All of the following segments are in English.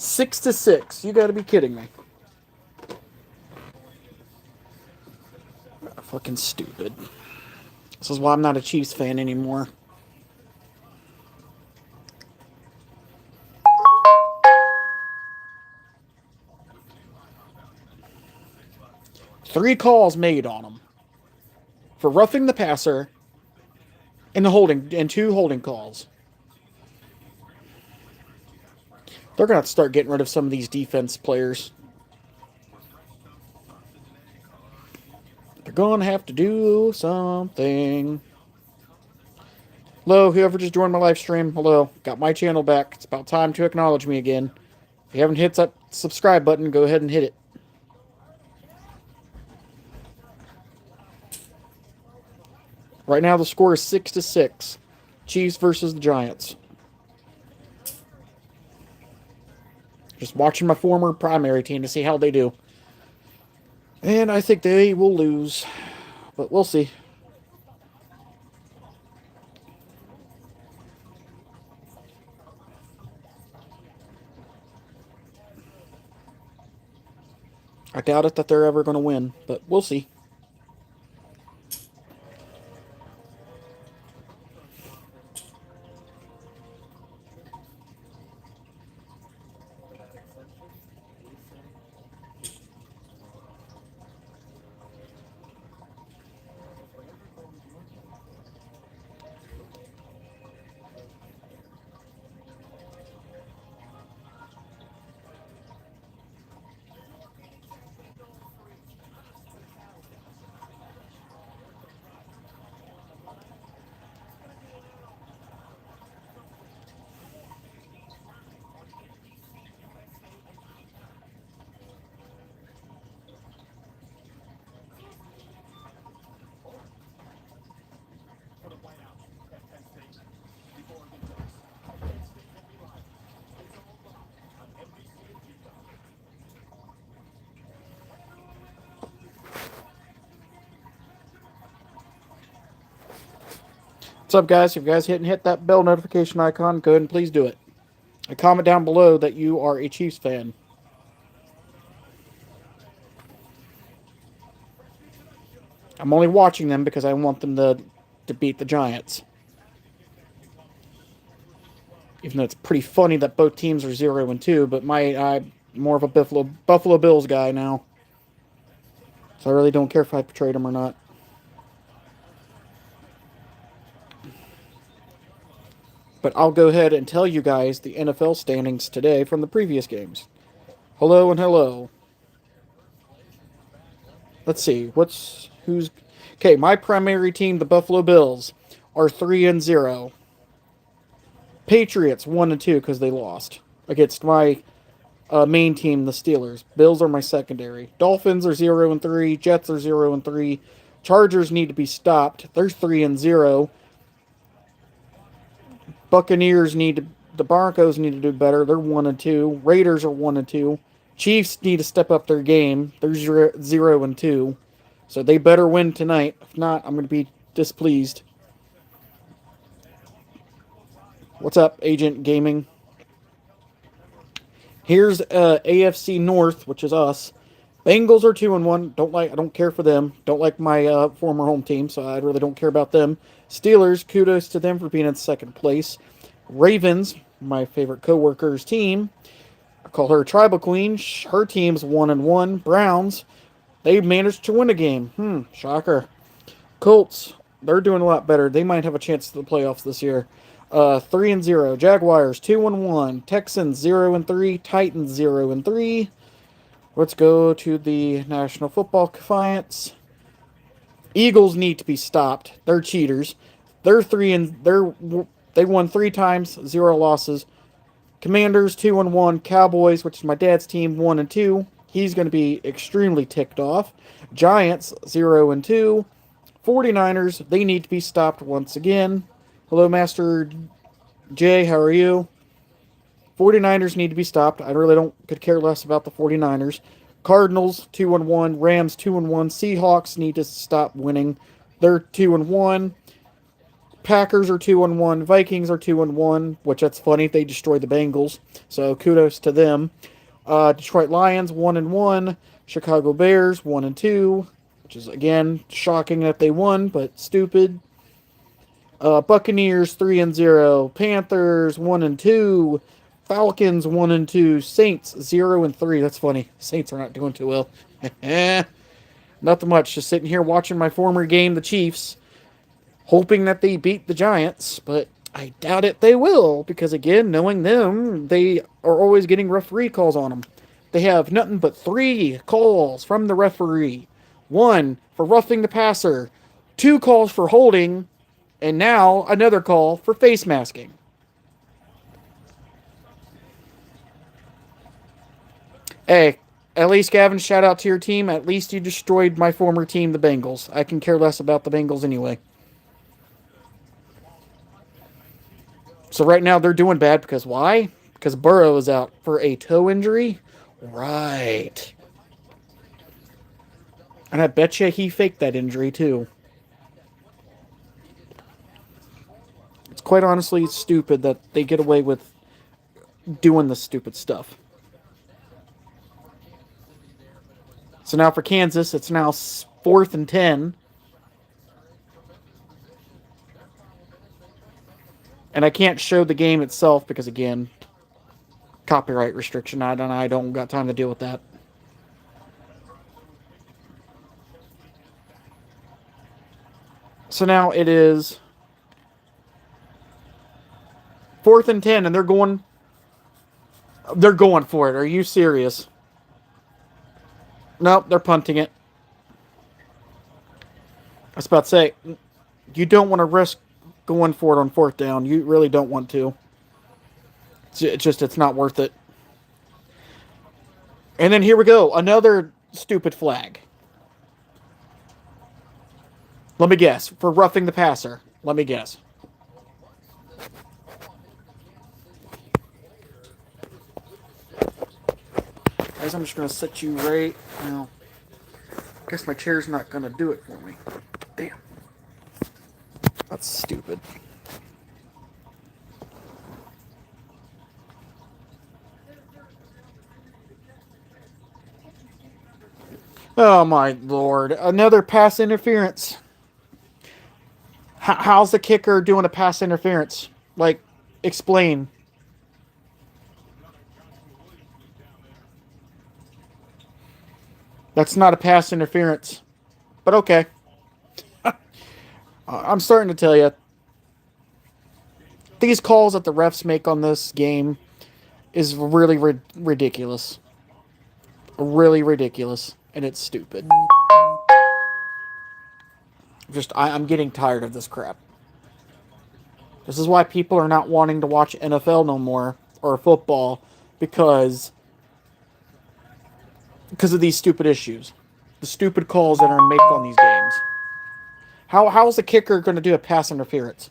6-6. You got to be kidding me. Fucking stupid. This is why I'm not a Chiefs fan anymore. Three calls made on him for roughing the passer and two holding calls. They're gonna have to start getting rid of some of these defense players. They're gonna have to do something. Hello, whoever just joined my live stream. Hello, got my channel back. It's about time to acknowledge me again. If you haven't hit that subscribe button, go ahead and hit it. Right now, the score is 6-6. Chiefs versus the Giants. Just watching my former primary team to see how they do. And I think they will lose. But we'll see. I doubt it that they're ever going to win. But we'll see. What's up, guys? If you guys hit that bell notification icon, go ahead and please do it. And comment down below that you are a Chiefs fan. I'm only watching them because I want them to beat the Giants. Even though it's pretty funny that both teams are 0-2, but I'm more of a Buffalo Bills guy now. So I really don't care if I trade them or not. But I'll go ahead and tell you guys the NFL standings today from the previous games. Hello and hello. Let's see. Okay, my primary team, the Buffalo Bills, are 3-0. Patriots 1-2 because they lost against my main team, the Steelers. Bills are my secondary. Dolphins are 0-3. Jets are 0-3. Chargers need to be stopped. They're 3-0. Buccaneers the Broncos need to do better. They're 1-2. Raiders are 1-2. Chiefs need to step up their game. They're 0-2. So they better win tonight. If not, I'm going to be displeased. What's up, Agent Gaming? Here's AFC North, which is us. Bengals are 2-1. I don't care for them. Don't like my former home team, so I really don't care about them. Steelers, kudos to them for being in second place. Ravens, my favorite coworker's team. I call her Tribal Queen. Her team's 1-1. Browns, they managed to win a game. Shocker. Colts, they're doing a lot better. They might have a chance to the playoffs this year. 3-0. Jaguars 2-1. Texans 0-3. Titans 0-3. Let's go to the National Football Conference. Eagles need to be stopped. They're cheaters. They won 3 times, 0 losses. Commanders 2-1. Cowboys, which is my dad's team, 1-2. He's going to be extremely ticked off. Giants 0-2. 49ers, they need to be stopped once again. Hello, Master J. How are you? 49ers need to be stopped. I really could care less about the 49ers. Cardinals 2-1. Rams 2-1. Seahawks need to stop winning. They're 2-1. Packers are 2-1. Vikings are 2-1, which that's funny. They destroyed the Bengals, so kudos to them. Detroit Lions 1-1. Chicago Bears 1-2, which is again shocking that they won, but stupid. Buccaneers 3-0. Panthers 1-2. Falcons 1-2. Saints 0-3. That's funny. Saints are not doing too well. Nothing much. Just sitting here watching my former game, the Chiefs, hoping that they beat the Giants, but I doubt it they will, because again, knowing them, they are always getting referee calls on them. They have nothing but 3 calls from the referee. 1 for roughing the passer, 2 calls for holding, and now another call for face masking. Hey, at least, Gavin, shout out to your team. At least you destroyed my former team, the Bengals. I can care less about the Bengals anyway. So right now they're doing bad because why? Because Burrow is out for a toe injury? Right. And I bet you he faked that injury too. It's quite honestly stupid that they get away with doing this stupid stuff. So now for Kansas, it's now 4th and 10. And I can't show the game itself because, again, copyright restriction. I don't got time to deal with that. So now it is 4th and 10, and they're going for it. Are you serious? Nope, they're punting it. I was about to say, you don't want to risk going for it on 4th down. You really don't want to. It's not worth it. And then here we go. Another stupid flag. Let me guess. For roughing the passer. Let me guess. Guys, I'm just going to set you right now. I guess my chair's not going to do it for me. Damn. That's stupid. Oh my lord. Another pass interference. How's the kicker doing a pass interference? Like, explain. That's not a pass interference. But okay. I'm starting to tell you. These calls that the refs make on this game is really ridiculous. Really ridiculous. And it's stupid. I'm getting tired of this crap. This is why people are not wanting to watch NFL no more. Or football. Because of these stupid issues. The stupid calls that are made on these games. How is the kicker going to do a pass interference?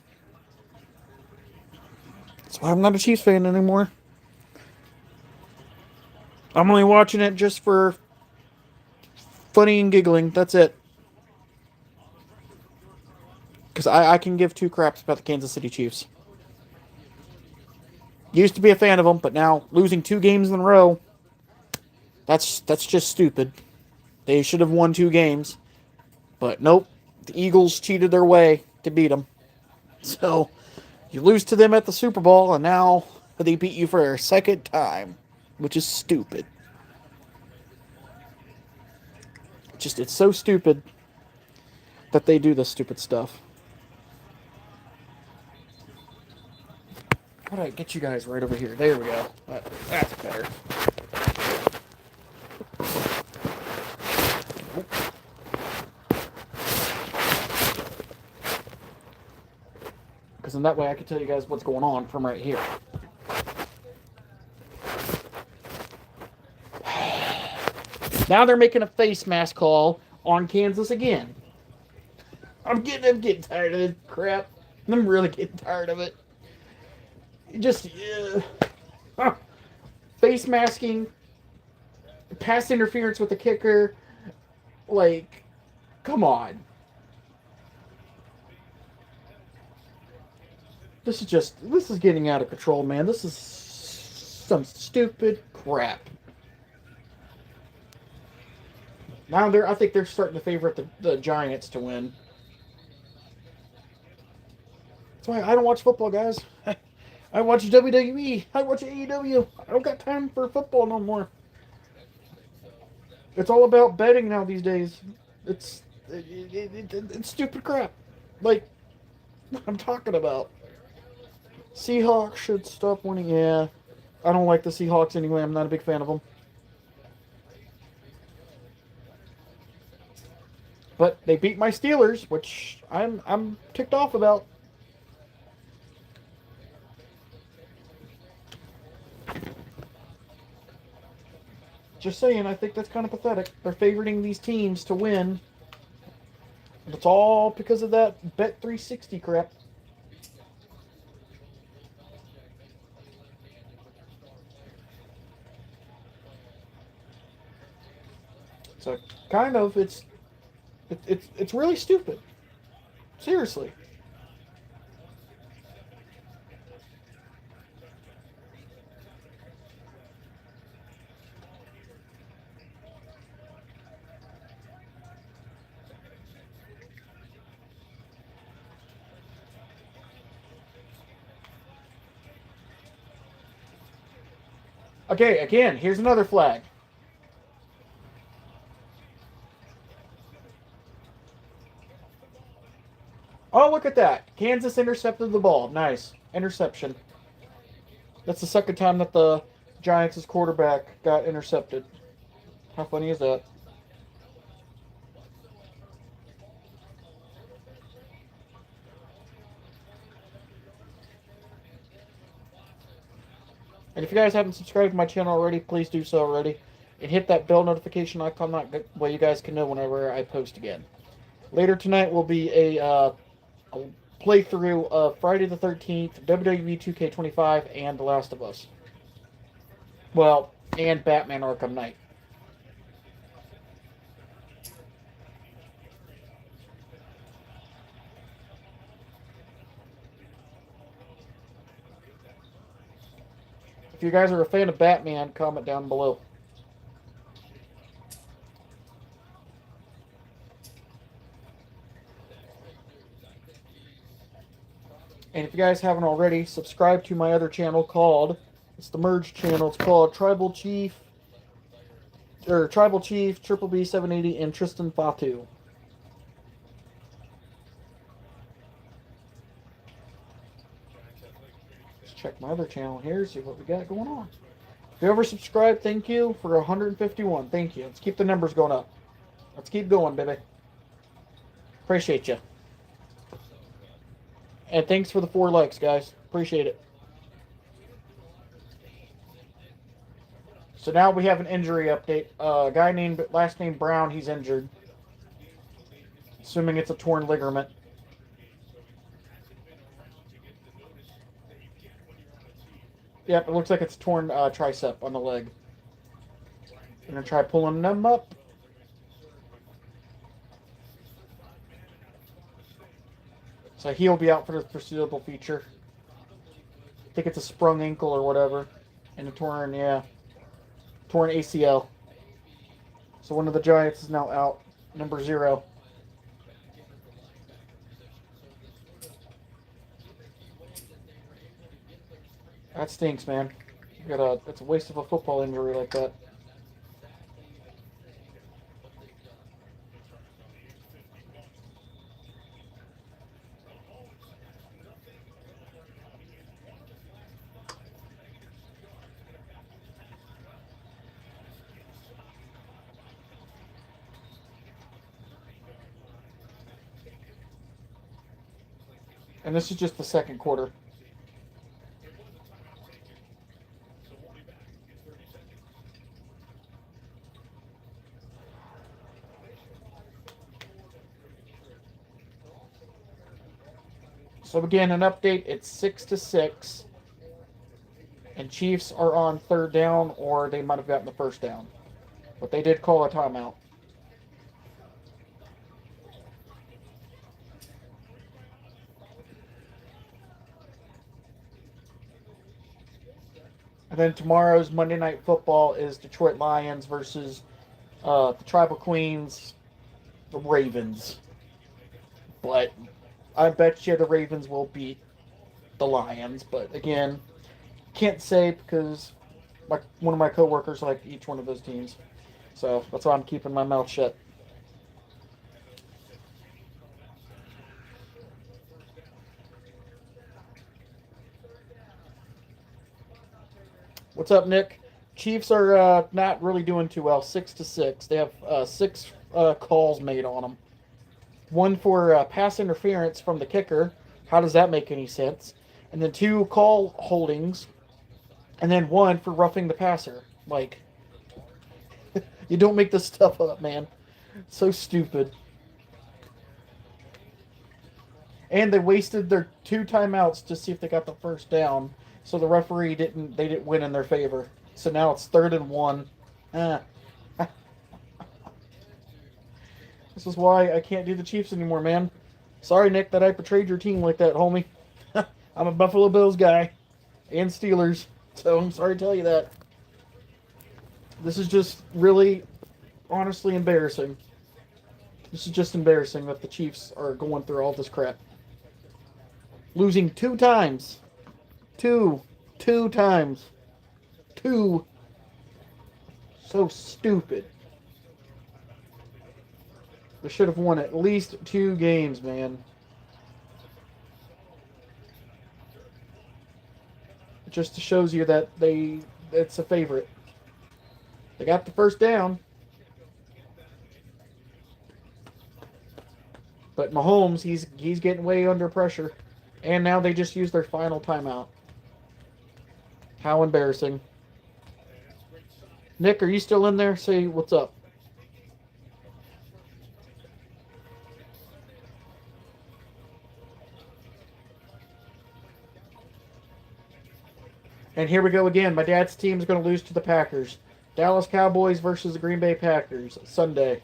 That's why I'm not a Chiefs fan anymore. I'm only watching it just for funny and giggling. That's it. Because I can give 2 craps about the Kansas City Chiefs. Used to be a fan of them, but now losing 2 games in a row, that's just stupid. They should have won 2 games. But nope. The Eagles cheated their way to beat them. So, you lose to them at the Super Bowl, and now they beat you for a 2nd time. Which is stupid. It's so stupid that they do this stupid stuff. How do I get you guys right over here? There we go. That's better. Because in that way I can tell you guys what's going on from right here. Now they're making a face mask call on Kansas again. I'm getting tired of this crap. I'm really getting tired of it. Face masking, pass interference with the kicker. Like, come on. This is getting out of control, man. This is some stupid crap. Now I think they're starting to favor the Giants to win. That's why I don't watch football, guys. I watch WWE. I watch AEW. I don't got time for football no more. It's all about betting now these days. It's stupid crap. Like what I'm talking about. Seahawks should stop winning. Yeah, I don't like the Seahawks anyway. I'm not a big fan of them. But they beat my Steelers, which I'm ticked off about. Just saying, I think that's kind of pathetic. They're favoriting these teams to win. And it's all because of that Bet 360 crap. So kind of it's really stupid. Seriously. Okay, again, here's another flag. Oh, look at that. Kansas intercepted the ball. Nice. Interception. That's the second time that the Giants' quarterback got intercepted. How funny is that? And if you guys haven't subscribed to my channel already, please do so already. And hit that bell notification icon that way you guys can know whenever I post again. Later tonight will be a playthrough of Friday the 13th, WWE 2K25, and The Last of Us. Well, and Batman Arkham Knight. If you guys are a fan of Batman, comment down below. And if you guys haven't already, subscribe to my other channel called, it's the merged channel, it's called Tribal Chief, Triple B 780, and Tristan Fatu. Let's check my other channel here, see what we got going on. If you ever subscribe, thank you for 151. Thank you. Let's keep the numbers going up. Let's keep going, baby. Appreciate you. And thanks for the 4 likes, guys. Appreciate it. So now we have an injury update. A guy named, last name Brown, he's injured. Assuming it's a torn ligament. Yep, it looks like it's torn tricep on the leg. I'm going to try pulling them up. So he'll be out for the foreseeable future. I think it's a sprung ankle or whatever. And a torn ACL. So one of the Giants is now out. Number 0. That stinks, man. It's a waste of a football injury like that. And this is just the second quarter. So again, an update, it's 6-6. And Chiefs are on 3rd down, or they might have gotten the 1st down. But they did call a timeout. And then tomorrow's Monday Night Football is Detroit Lions versus the Tribal Queens, the Ravens. But I bet you the Ravens will beat the Lions. But again, can't say because one of my coworkers like each one of those teams. So that's why I'm keeping my mouth shut. What's up, Nick? Chiefs are not really doing too well. 6-6. They have six calls made on them. One for pass interference from the kicker. How does that make any sense? And then 2 call holdings, and then 1 for roughing the passer. Like, you don't make this stuff up, man. So stupid. And they wasted their 2 timeouts to see if they got the first down. So the referee didn't win in their favor. So now it's 3rd and 1. This is why I can't do the Chiefs anymore, man. Sorry, Nick, that I betrayed your team like that, homie. I'm a Buffalo Bills guy. And Steelers. So I'm sorry to tell you that. This is just really, honestly embarrassing. This is just embarrassing that the Chiefs are going through all this crap. Losing 2 times. 2 times. 2. So stupid. They should have won at least 2 games, man. It just shows you that it's a favorite. They got the first down. But Mahomes, he's getting way under pressure. And now they just used their final timeout. How embarrassing. Nick, are you still in there? Say what's up. And here we go again. My dad's team is going to lose to the Packers. Dallas Cowboys versus the Green Bay Packers. Sunday.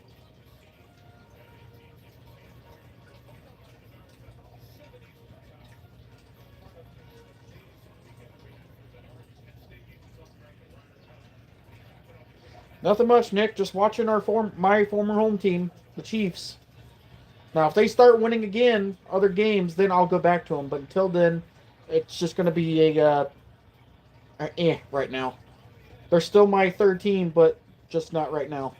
Nothing much, Nick. Just watching my former home team, the Chiefs. Now, if they start winning again, other games, then I'll go back to them. But until then, it's just going to be right now. They're still my 3rd team, but just not right now.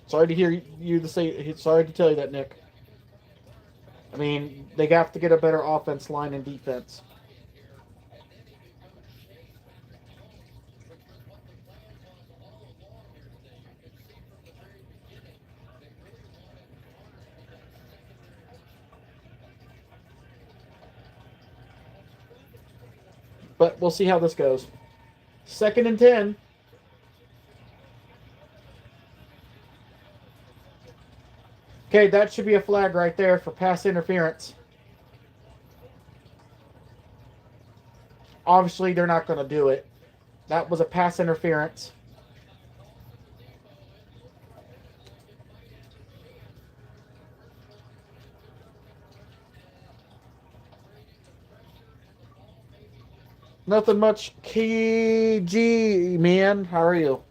Sorry to hear you to say. Sorry to tell you that, Nick. I mean, they have to get a better offense line and defense. But we'll see how this goes. 2nd and 10. Okay, that should be a flag right there for pass interference. Obviously, they're not going to do it. That was a pass interference. Nothing much. KG, man. How are you?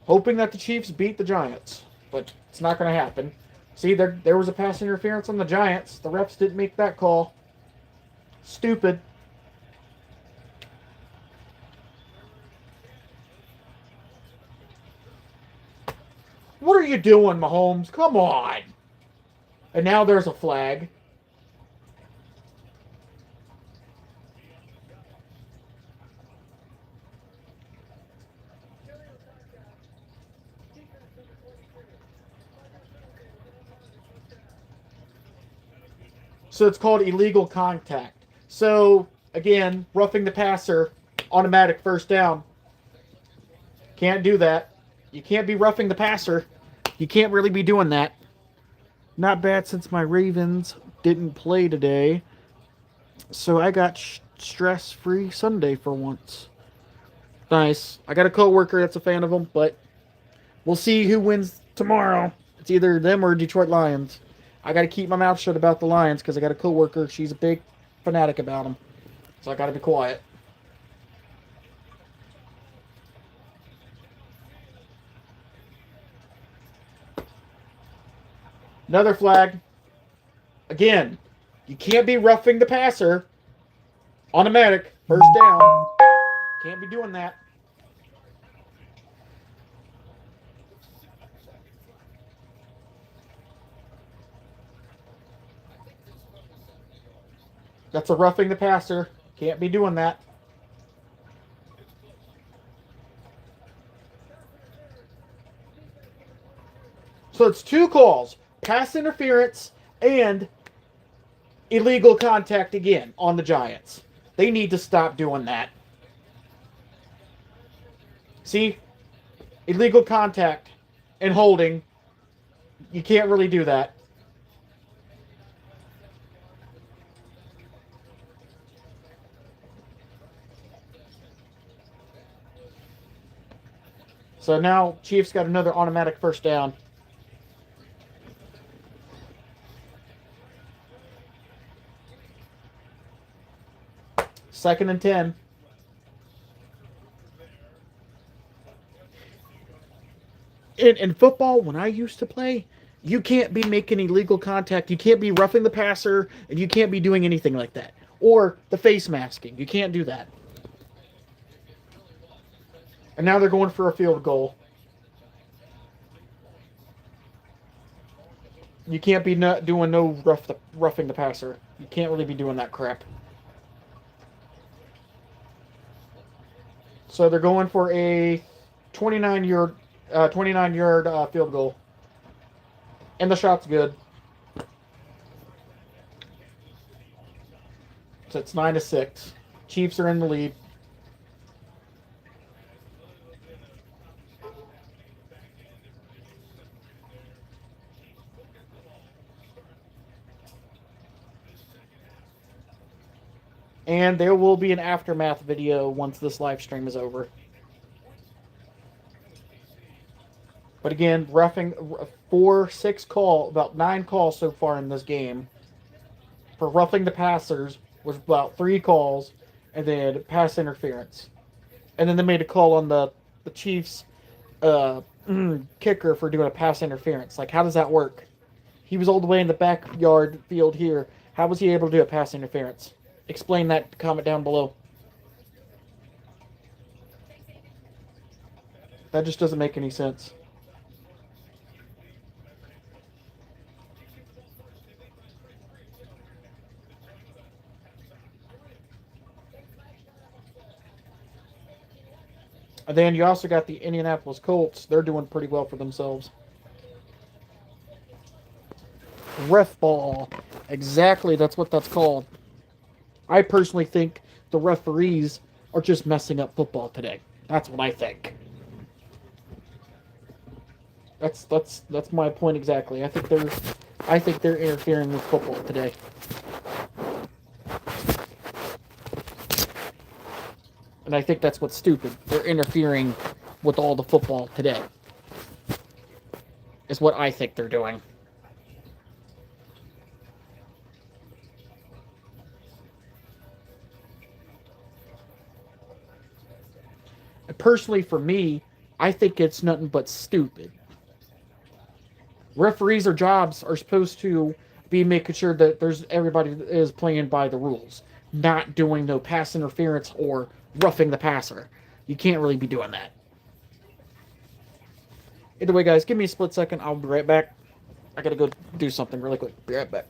Hoping that the Chiefs beat the Giants. But it's not going to happen. See, there was a pass interference on the Giants. The refs didn't make that call. Stupid. What are you doing, Mahomes? Come on. And now there's a flag. So it's called illegal contact. So, again, roughing the passer, automatic first down. Can't do that. You can't be roughing the passer. You can't really be doing that. Not bad since my Ravens didn't play today. So I got stress-free Sunday for once. Nice. I got a coworker that's a fan of them, but we'll see who wins tomorrow. It's either them or Detroit Lions. I got to keep my mouth shut about the Lions because I got a coworker. She's a big fanatic about them. So I got to be quiet. Another flag. Again, you can't be roughing the passer. Automatic. First down. Can't be doing that. That's a roughing the passer. Can't be doing that. So it's 2 calls. Pass interference and illegal contact again on the Giants. They need to stop doing that. See? Illegal contact and holding. You can't really do that. So now Chiefs got another automatic first down. Second and 10. In football, when I used to play, you can't be making illegal contact. You can't be roughing the passer, and you can't be doing anything like that. Or the face masking. You can't do that. And now they're going for a field goal. You can't be doing no roughing the passer. You can't really be doing that crap. So they're going for a 29-yard field goal. And the shot's good. So it's 9-6. Chiefs are in the lead. And there will be an aftermath video once this live stream is over. But again, roughing 9 calls so far in this game. For roughing the passers was about 3 calls, and then pass interference. And then they made a call on the Chiefs kicker for doing a pass interference. Like, how does that work? He was all the way in the backyard field here. How was he able to do a pass interference? Explain that. Comment down below. That just doesn't make any sense. And then you also got the Indianapolis Colts. They're doing pretty well for themselves. Ref ball. Exactly, that's what that's called. I personally think the referees are just messing up football today. That's what I think. That's my point exactly. I think they're interfering with football today. And I think that's what's stupid. They're interfering with all the football today. Is what I think they're doing. And personally, for me, I think it's nothing but stupid. Referees' jobs are supposed to be making sure that everybody is playing by the rules, not doing no pass interference or roughing the passer. You can't really be doing that. Either way, guys, give me a split second. I'll be right back. I gotta go do something really quick. Be right back.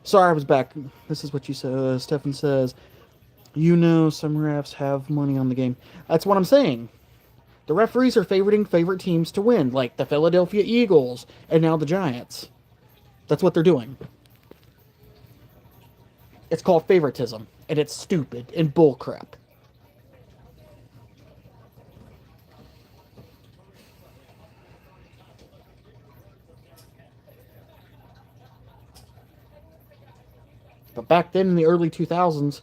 Sorry, I was back. This is what you said. Stefan says, some refs have money on the game. That's what I'm saying. The referees are favoriting favorite teams to win, like the Philadelphia Eagles and now the Giants. That's what they're doing. It's called favoritism, and it's stupid and bullcrap. But back then in the early 2000s,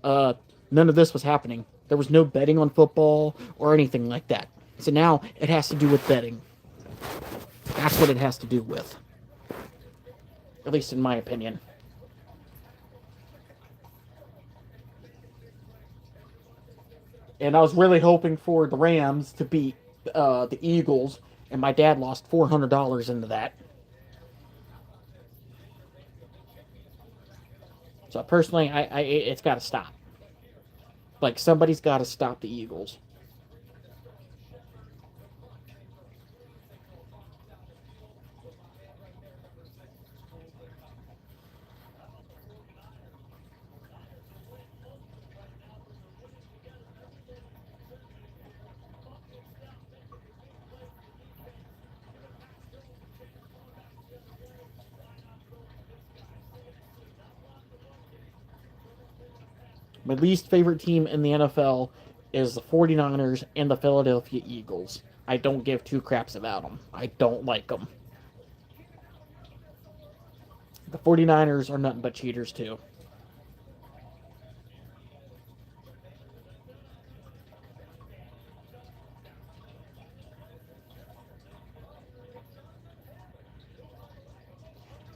none of this was happening. There was no betting on football or anything like that. So now it has to do with betting. That's what it has to do with. At least in my opinion. And I was really hoping for the Rams to beat the Eagles, and my dad lost $400 into that. So personally, it's got to stop. Like, somebody's got to stop the Eagles. My least favorite team in the NFL is the 49ers and the Philadelphia Eagles. I don't give two craps about them. I don't like them. The 49ers are nothing but cheaters, too.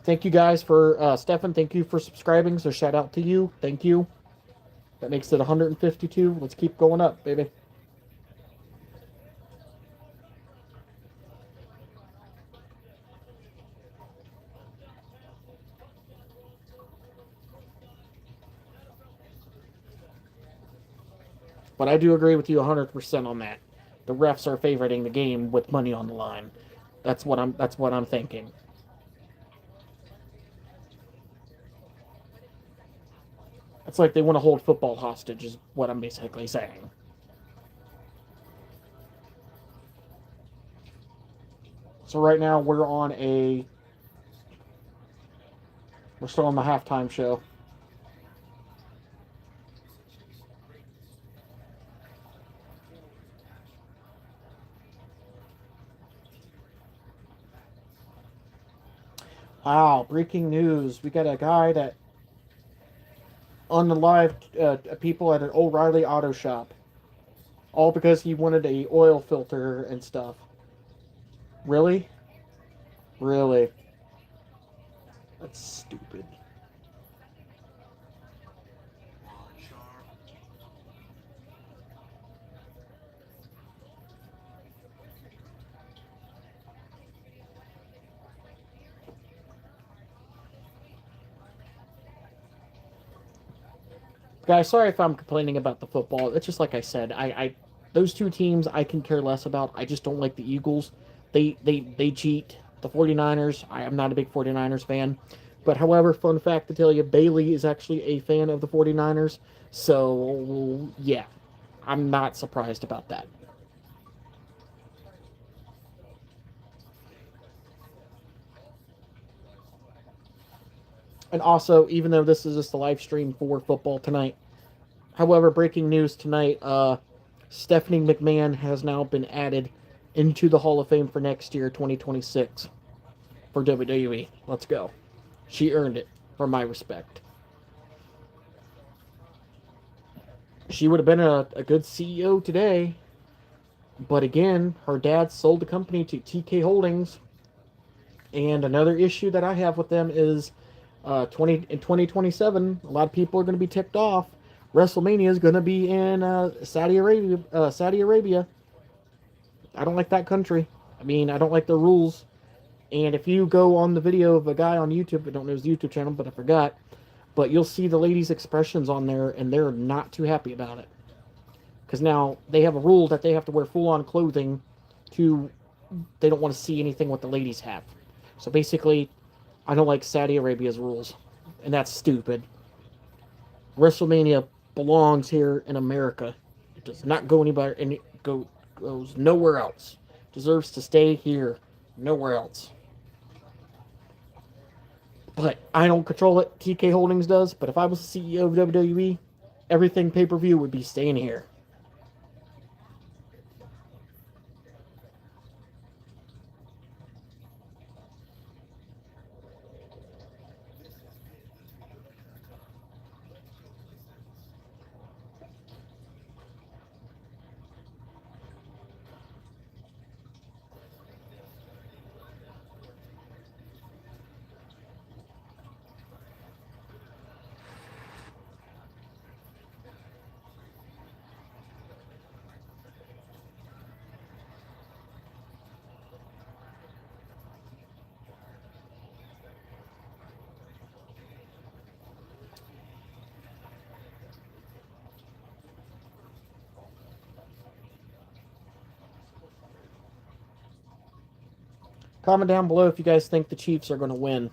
Thank you guys for, Stefan, thank you for subscribing. So shout out to you. Thank you. That makes it 152. Let's keep going up, baby. But I do agree with you 100% on that. The refs are favoriting the game with money on the line. That's what I'm thinking. It's like they want to hold football hostage, is what I'm basically saying. So right now we're still on the halftime show. Wow, breaking news. We got a guy that on the live people at an O'Reilly auto shop. All because he wanted a oil filter and stuff. Really? Really? That's stupid. Guys, sorry if I'm complaining about the football. It's just like I said. Those two teams I can care less about. I just don't like the Eagles. They cheat. The 49ers, I am not a big 49ers fan. But however, fun fact to tell you, Bailey is actually a fan of the 49ers. So, yeah, I'm not surprised about that. And also, even though this is just a live stream for football tonight, however, breaking news tonight, Stephanie McMahon has now been added into the Hall of Fame for next year, 2026, for WWE. Let's go. She earned it, for my respect. She would have been a good CEO today, but again, her dad sold the company to TK Holdings. And another issue that I have with them is in 2027, a lot of people are going to be ticked off. WrestleMania is going to be in Saudi Arabia. I don't like that country. I mean, I don't like their rules. And if you go on the video of a guy on YouTube, I don't know his YouTube channel, but I forgot. But you'll see the ladies' expressions on there, and they're not too happy about it. Because now they have a rule that they have to wear full-on clothing they don't want to see anything what the ladies have. So basically, I don't like Saudi Arabia's rules. and that's stupid. WrestleMania belongs here in America. It does not go anywhere and it goes nowhere else. It deserves to stay here, nowhere else. But I don't control it. TK Holdings does. But if I was the CEO of WWE, everything pay-per-view would be staying here. Comment down below if you guys think the Chiefs are going to win.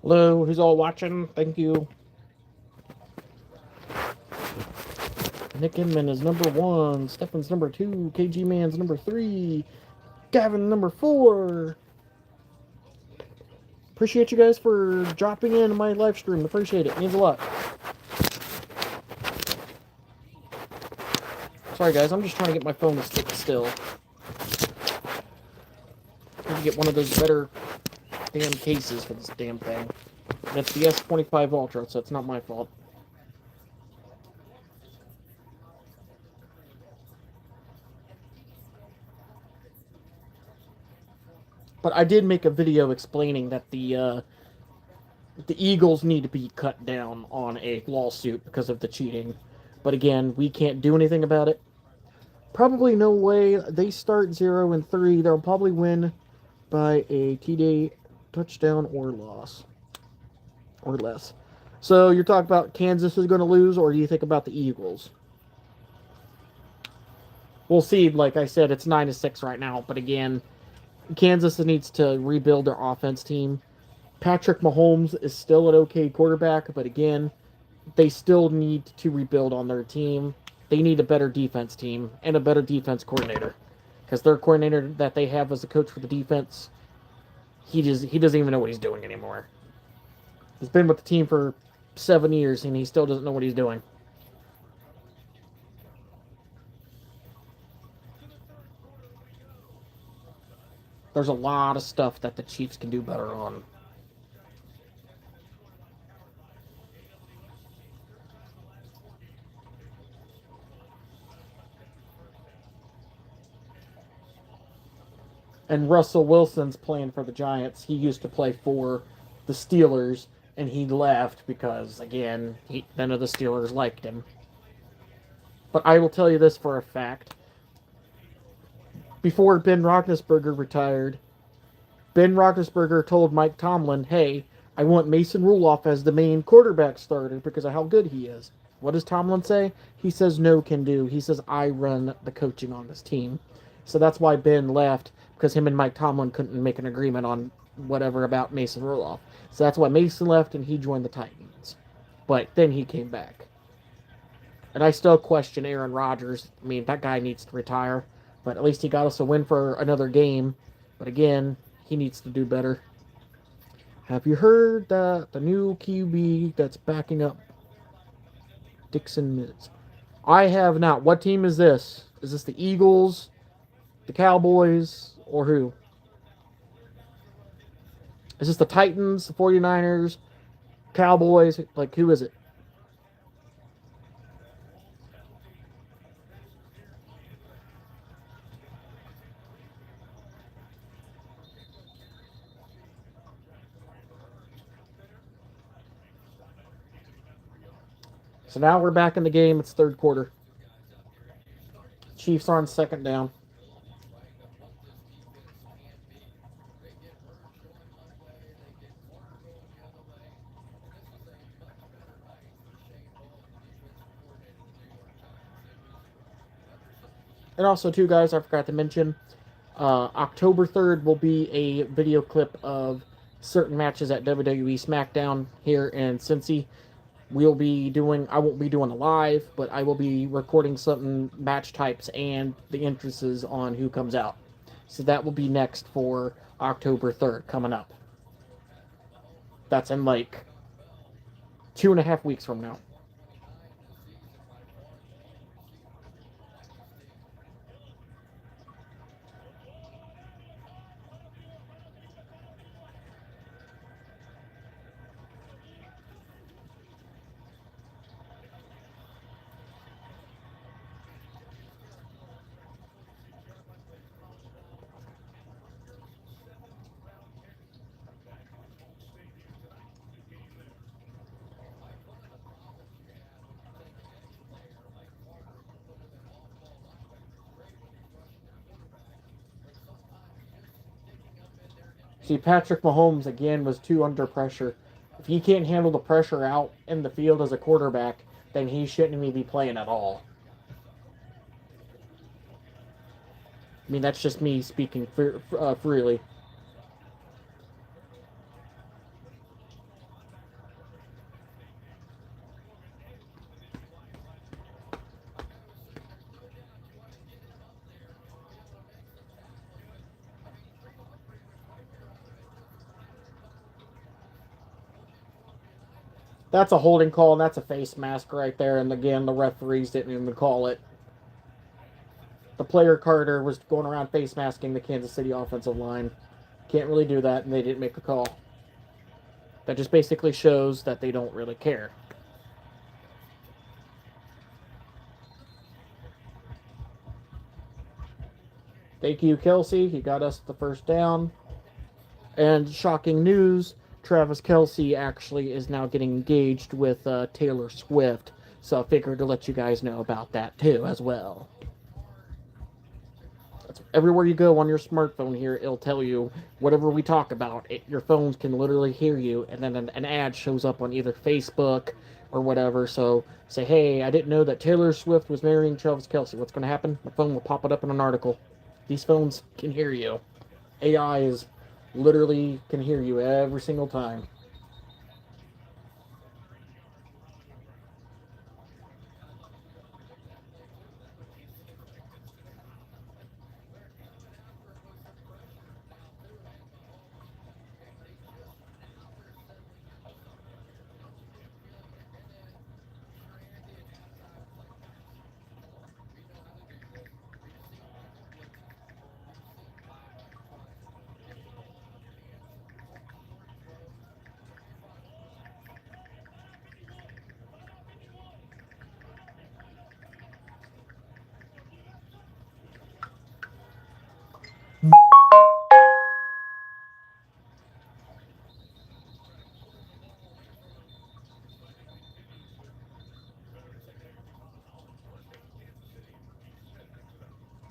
Hello, who's all watching? Thank you. Nick Inman is number 1. Stefan's number 2. KG Man's number 3. Gavin number 4. Appreciate you guys for dropping in my live stream. Appreciate it. Means a lot. Sorry guys, I'm just trying to get my phone to stick still. I need to get one of those better damn cases for this damn thing. And it's the S25 Ultra, so it's not my fault. But I did make a video explaining that the Eagles need to be cut down on a lawsuit because of the cheating. But again, we can't do anything about it. Probably no way. They start 0-3. They'll probably win by a TD touchdown or loss. Or less. So you're talking about Kansas is going to lose, or do you think about the Eagles? We'll see. Like I said, it's 9-6 right now. But again, Kansas needs to rebuild their offense team. Patrick Mahomes is still an okay quarterback, but again, they still need to rebuild on their team. They need a better defense team and a better defense coordinator. Because their coordinator that they have as a coach for the defense, he doesn't even know what he's doing anymore. He's been with the team for 7 years, and he still doesn't know what he's doing. There's a lot of stuff that the Chiefs can do better on. And Russell Wilson's playing for the Giants. He used to play for the Steelers, and he left because, again, none of the Steelers liked him. But I will tell you this for a fact. Before Ben Roethlisberger retired, Ben Roethlisberger told Mike Tomlin, hey, I want Mason Rudolph as the main quarterback starter because of how good he is. What does Tomlin say? He says no can do. He says I run the coaching on this team. So that's why Ben left, because him and Mike Tomlin couldn't make an agreement on whatever about Mason Rudolph. So that's why Mason left and he joined the Titans. But then he came back. And I still question Aaron Rodgers. I mean, that guy needs to retire. But at least he got us a win for another game. But again, he needs to do better. Have you heard the new QB that's backing up Dixon Mids? I have not. What team is this? Is this the Eagles, the Cowboys, or who? Is this the Titans, the 49ers, Cowboys? Like, who is it? So now we're back in the game. It's third quarter. Chiefs are on second down. And also, too, guys, I forgot to mention, October 3rd will be a video clip of certain matches at WWE SmackDown here in Cincy. I won't be doing a live, but I will be recording certain match types and the entrances on who comes out. So that will be next for October 3rd coming up. That's in like 2.5 weeks from now. See, Patrick Mahomes, again, was too under pressure. If he can't handle the pressure out in the field as a quarterback, then he shouldn't even be playing at all. I mean, that's just me speaking freely. That's a holding call, and that's a face mask right there. And again, the referees didn't even call it. The player Carter was going around face masking the Kansas City offensive line. Can't really do that, and they didn't make a call. That just basically shows that they don't really care. Thank you, Kelce. He got us the first down. And shocking news, Travis Kelce actually is now getting engaged with Taylor Swift. So I figured to let you guys know about that too as well. That's everywhere you go on your smartphone here, it'll tell you whatever we talk about. Your phones can literally hear you, and then an ad shows up on either Facebook or whatever. So say, hey, I didn't know that Taylor Swift was marrying Travis Kelce. What's going to happen? My phone will pop it up in an article. These phones can hear you. AI is literally can hear you every single time.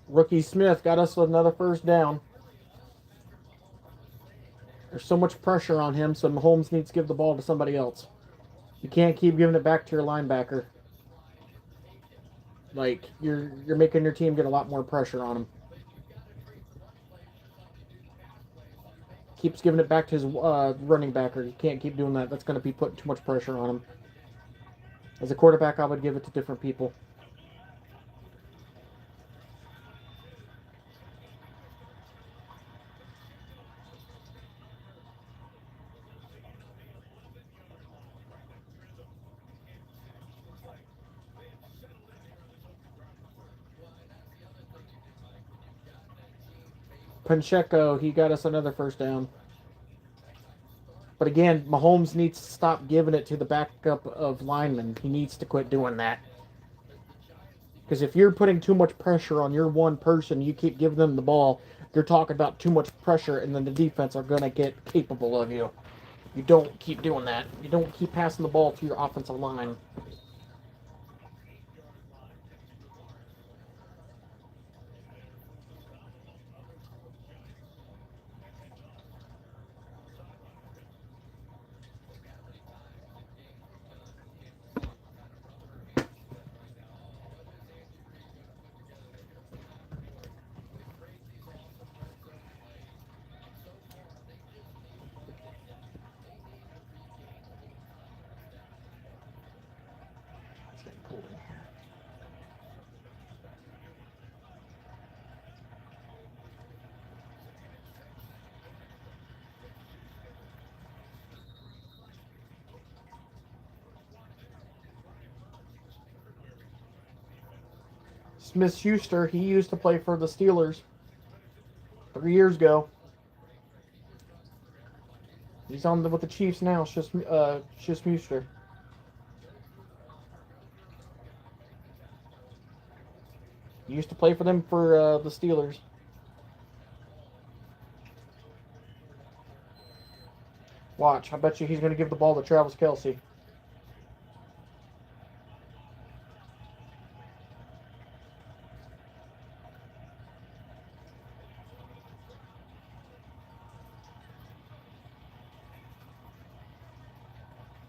Rookie Smith got us with another first down. There's so much pressure on him, so Mahomes needs to give the ball to somebody else. You can't keep giving it back to your linebacker. Like you're making your team get a lot more pressure on him. Keeps giving it back to his running backer. You can't keep doing that. That's going to be putting too much pressure on him. As a quarterback, I would give it to different people. Pacheco, he got us another first down. But again, Mahomes needs to stop giving it to the backup of linemen. He needs to quit doing that. Because if you're putting too much pressure on your one person, you keep giving them the ball, you're talking about too much pressure, and then the defense are going to get capable of you. You don't keep doing that. You don't keep passing the ball to your offensive line. Smith Schuster, he used to play for the Steelers 3 years ago. He's on with the Chiefs now. Schuster. He used to play for them for the Steelers. Watch, I bet you he's going to give the ball to Travis Kelce.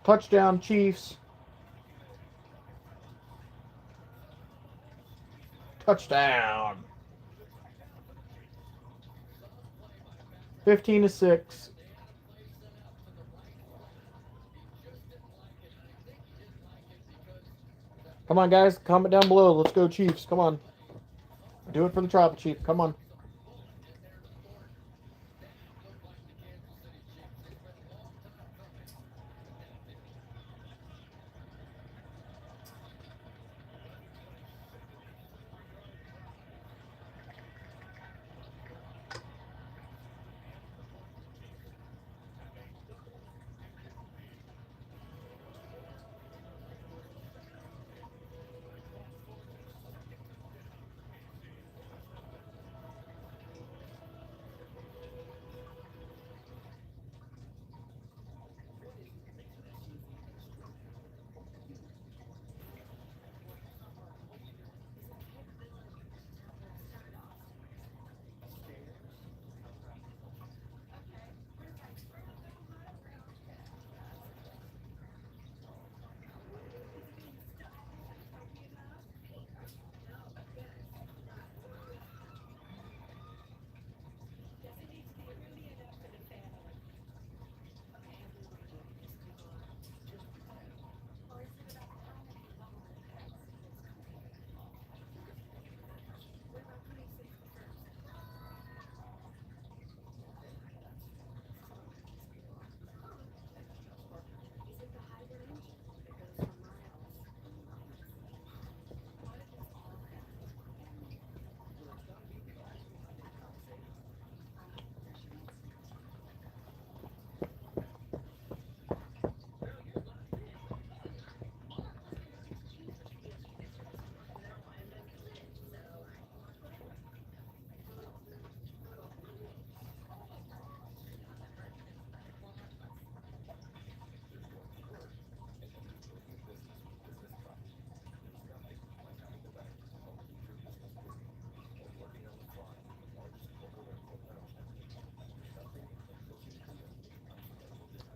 Touchdown, Chiefs. Touchdown. 15-6. Come on, guys. Comment down below. Let's go, Chiefs. Come on. Do it for the Tribal Chief. Come on.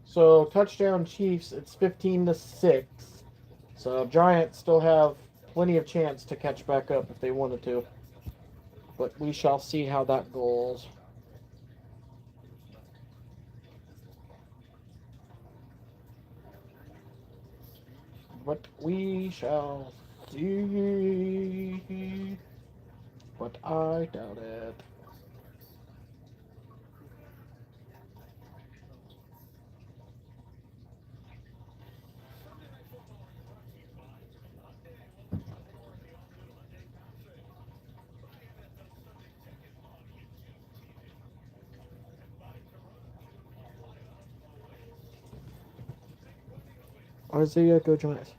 So touchdown Chiefs, it's 15-6. So Giants still have plenty of chance to catch back up if they wanted to. But we shall see how that goes. But we shall see. But I doubt it. Isaiah, go Giants.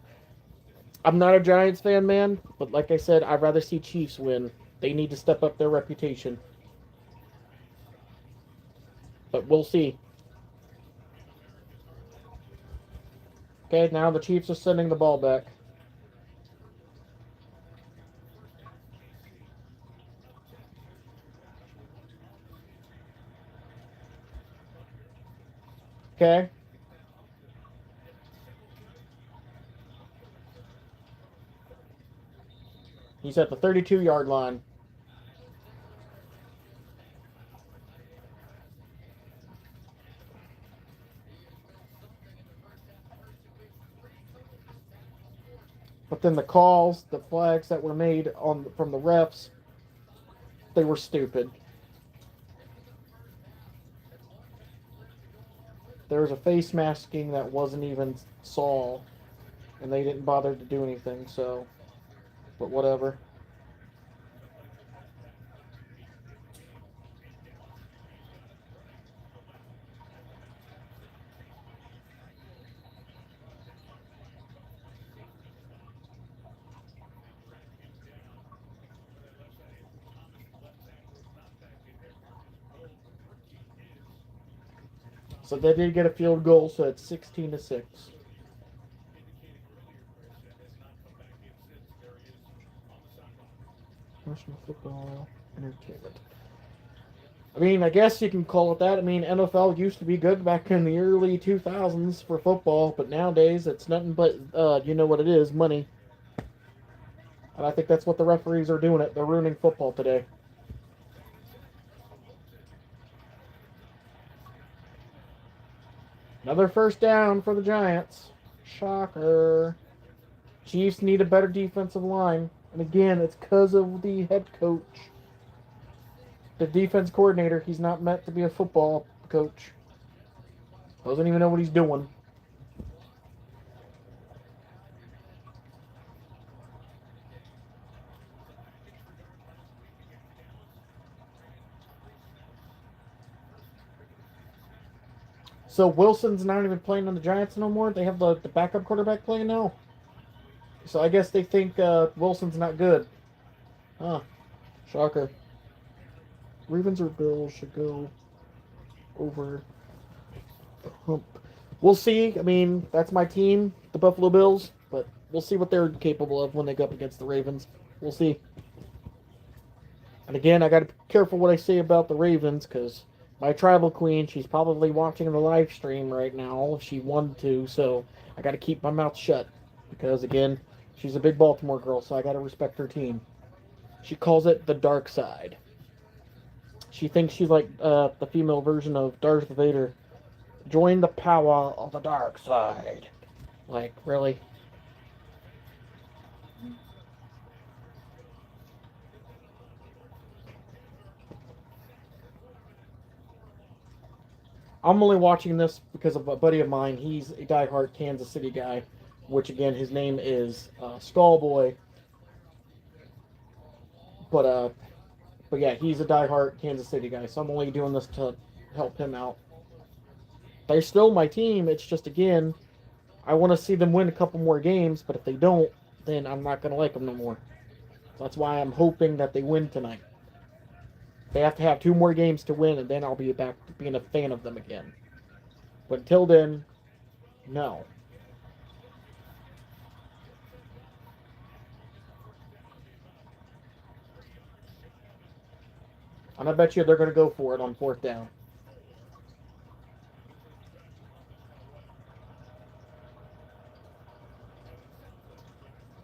I'm not a Giants fan, man, but like I said, I'd rather see Chiefs win. They need to step up their reputation. But we'll see. Okay, now the Chiefs are sending the ball back. Okay. He's at the 32-yard line. But then the calls, the flags that were made on from the refs, they were stupid. There was a face masking that wasn't even saw, and they didn't bother to do anything, so, but whatever. So they did get a field goal, so it's 16-6. National Football Entertainment. I mean, I guess you can call it that. I mean, NFL used to be good back in the early 2000s for football, but nowadays it's nothing but, you know what it is, money. And I think that's what the referees are doing it. They're ruining football today. Another first down for the Giants. Shocker. Chiefs need a better defensive line. And again, it's because of the head coach. The defense coordinator, he's not meant to be a football coach. Doesn't even know what he's doing. So Wilson's not even playing on the Giants no more? They have the backup quarterback playing now? So I guess they think Wilson's not good. Huh. Shocker. Ravens or Bills should go over the hump. We'll see. I mean, that's my team, the Buffalo Bills, but we'll see what they're capable of when they go up against the Ravens. We'll see. And again, I got to be careful what I say about the Ravens because my tribal queen, she's probably watching the live stream right now if she wanted to, so I got to keep my mouth shut because, again, she's a big Baltimore girl, so I got to respect her team. She calls it the dark side. She thinks she's like the female version of Darth Vader. Join the power of the dark side. Like, really? I'm only watching this because of a buddy of mine. He's a diehard Kansas City guy, which again, his name is Skullboy. But yeah, he's a diehard Kansas City guy. So I'm only doing this to help him out. They're still my team. It's just again, I want to see them win a couple more games. But if they don't, then I'm not gonna like them no more. So that's why I'm hoping that they win tonight. They have to have 2 more games to win, and then I'll be back to being a fan of them again. But until then, no. And I bet you they're going to go for it on 4th down.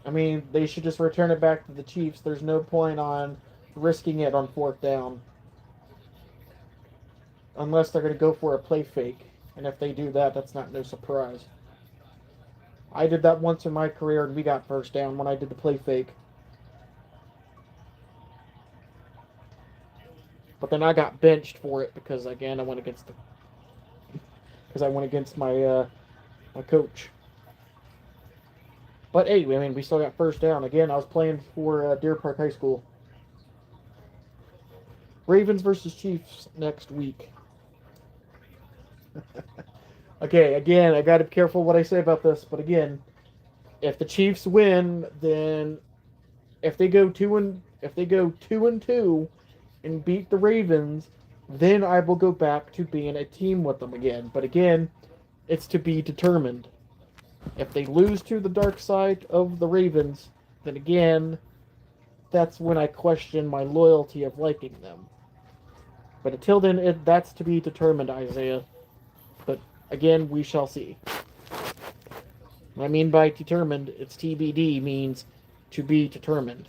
I mean, they should just return it back to the Chiefs. There's no point on risking it on 4th down. Unless they're going to go for a play fake. And if they do that, that's not no surprise. I did that once in my career, and we got first down when I did the play fake. But then I got benched for it because again I went against my coach. But anyway, I mean we still got first down. Again, I was playing for Deer Park High School. Ravens versus Chiefs next week. Okay, again, I got to be careful what I say about this, but again, if the Chiefs win, then if they go 2-2 and beat the Ravens, then I will go back to being a team with them again. But again, it's to be determined. If they lose to the dark side of the Ravens, then again, that's when I question my loyalty of liking them. But until then, that's to be determined, Isaiah. But again, we shall see. What I mean by determined, it's TBD, means to be determined.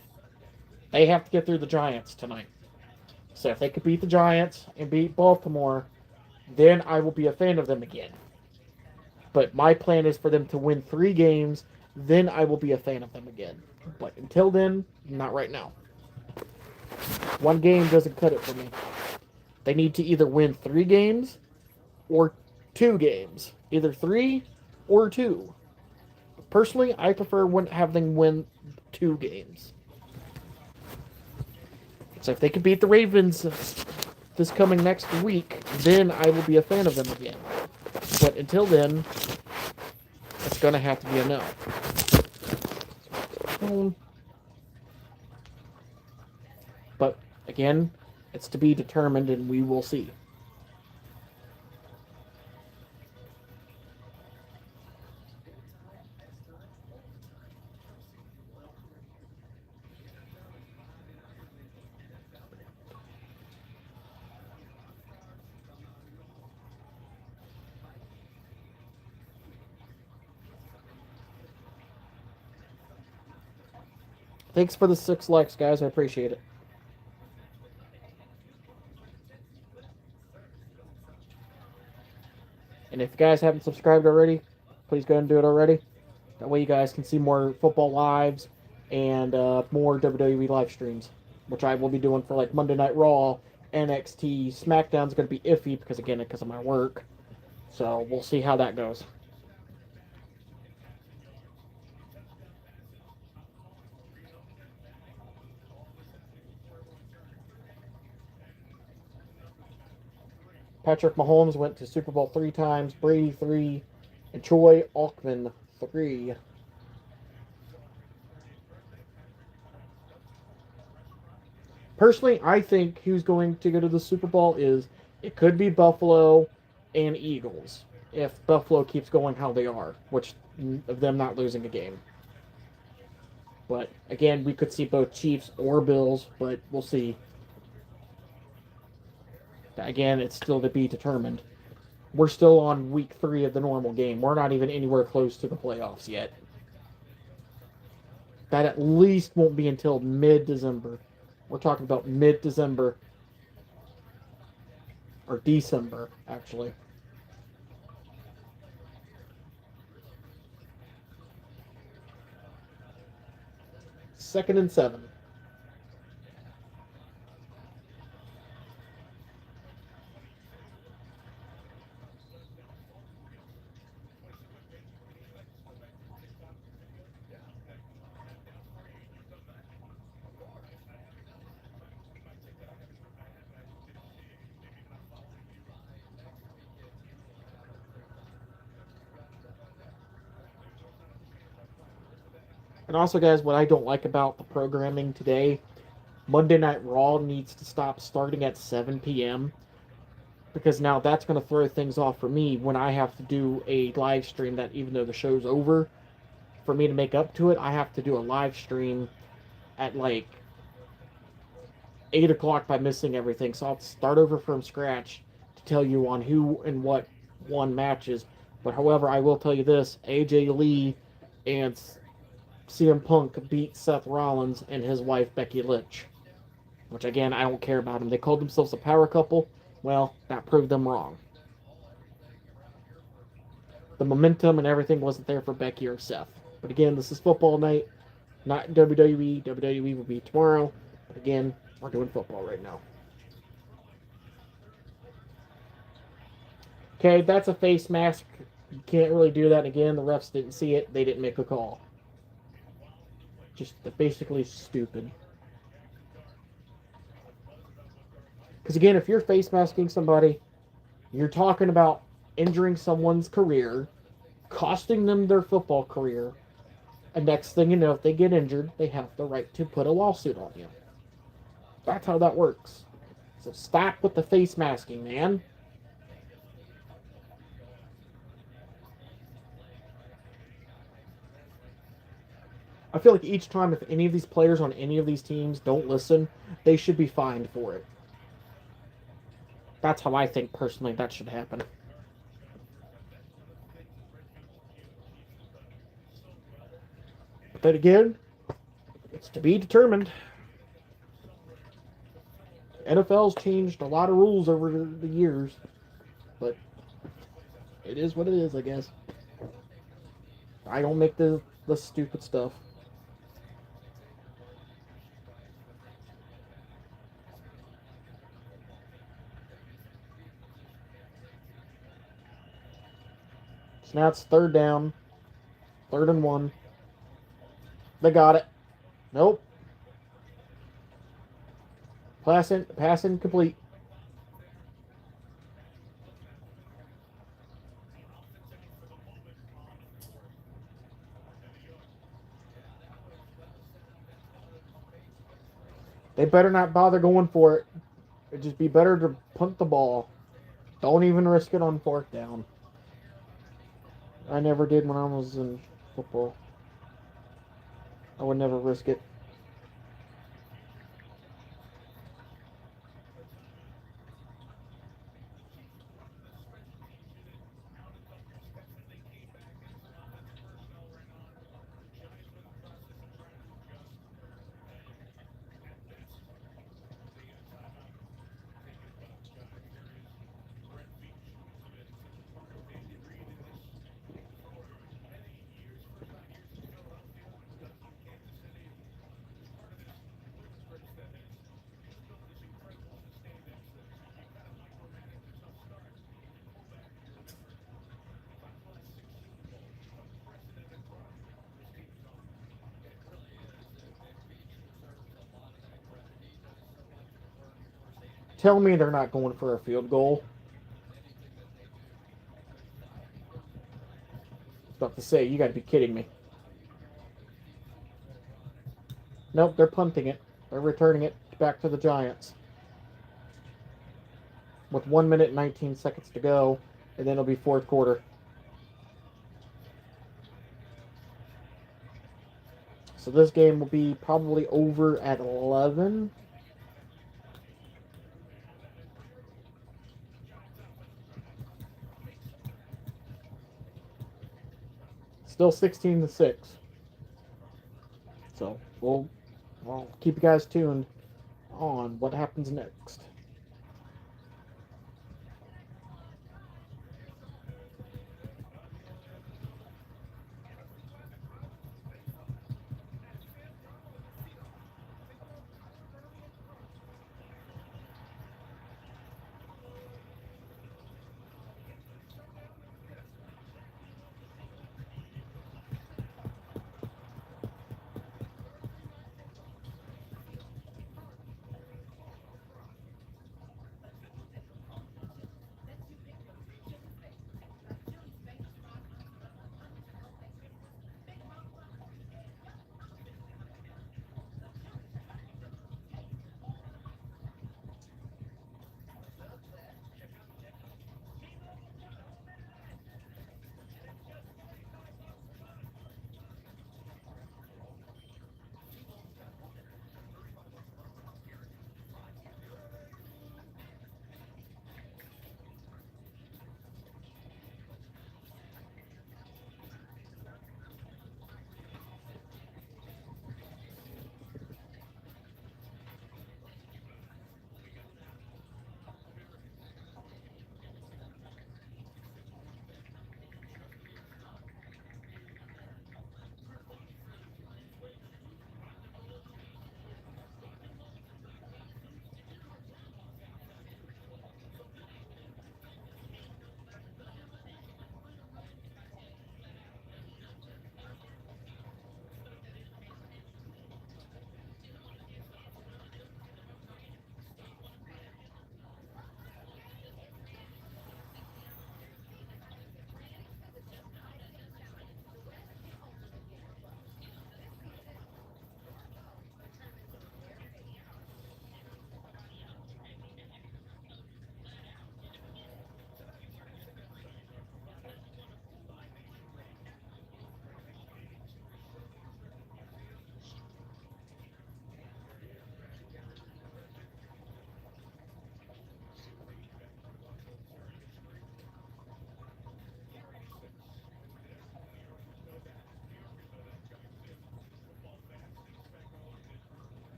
They have to get through the Giants tonight. So if they could beat the Giants and beat Baltimore, then I will be a fan of them again. But my plan is for them to win 3 games, then I will be a fan of them again. But until then, not right now. 1 game doesn't cut it for me. They need to either win 3 games or 2 games. Either 3 or 2. Personally, I prefer having them win 2 games. So if they could beat the Ravens this coming next week, then I will be a fan of them again. But until then, it's going to have to be a no. But again, it's to be determined, and we will see. Thanks for the 6 likes, guys. I appreciate it. And if you guys haven't subscribed already, please go ahead and do it already. That way you guys can see more football lives and more WWE live streams, which I will be doing for like Monday Night Raw, NXT. SmackDown's going to be iffy because of my work. So we'll see how that goes. Patrick Mahomes went to Super Bowl 3 times, Brady 3, and Troy Aikman 3. Personally, I think who's going to go to the Super Bowl is it could be Buffalo and Eagles if Buffalo keeps going how they are, which of them not losing a game. But again, we could see both Chiefs or Bills, but we'll see. Again, it's still to be determined. We're still on week 3 of the normal game. We're not even anywhere close to the playoffs yet. That at least won't be until mid-December. We're talking about mid-December. Or December, actually. Second and 7. And also, guys, what I don't like about the programming today, Monday Night Raw needs to stop starting at 7 p.m. because now that's going to throw things off for me when I have to do a live stream that even though the show's over, for me to make up to it, I have to do a live stream at like 8 o'clock by missing everything. So I'll start over from scratch to tell you on who and what won matches. But however, I will tell you this, AJ Lee and CM Punk beat Seth Rollins and his wife Becky Lynch. Which again, I don't care about them. They called themselves a power couple. Well, that proved them wrong. the momentum and everything wasn't there for Becky or Seth. But again, this is football night, not WWE. WWE will be tomorrow. But again, we're doing football right now. Okay, that's a face mask. You can't really do that again. The refs didn't see it. They didn't make a call. Just basically stupid. Because again, if you're face masking somebody, you're talking about injuring someone's career, costing them their football career, and next thing you know, if they get injured, they have the right to put a lawsuit on you. That's how that works. So stop with the face masking, man. I feel like each time if any of these players on any of these teams don't listen, they should be fined for it. That's how I think personally that should happen. But then again, it's to be determined. NFL's changed a lot of rules over the years, but it is what it is, I guess. I don't make the stupid stuff. So now it's third down. 3rd and 1. They got it. Nope. Pass incomplete. They better not bother going for it. It'd just be better to punt the ball. Don't even risk it on 4th down. I never did when I was in football. I would never risk it. Tell me they're not going for a field goal. I was about to say, you got to be kidding me. Nope, they're punting it. They're returning it back to the Giants. With 1 minute and 19 seconds to go, and then it'll be 4th quarter. So this game will be probably over at 11. Still 16-6. So we'll keep you guys tuned on what happens next.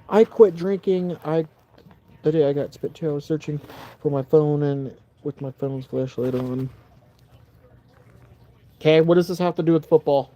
I quit drinking. The day I got spit to, I was searching for my phone and with my phone's flashlight on. Okay, what does this have to do with football?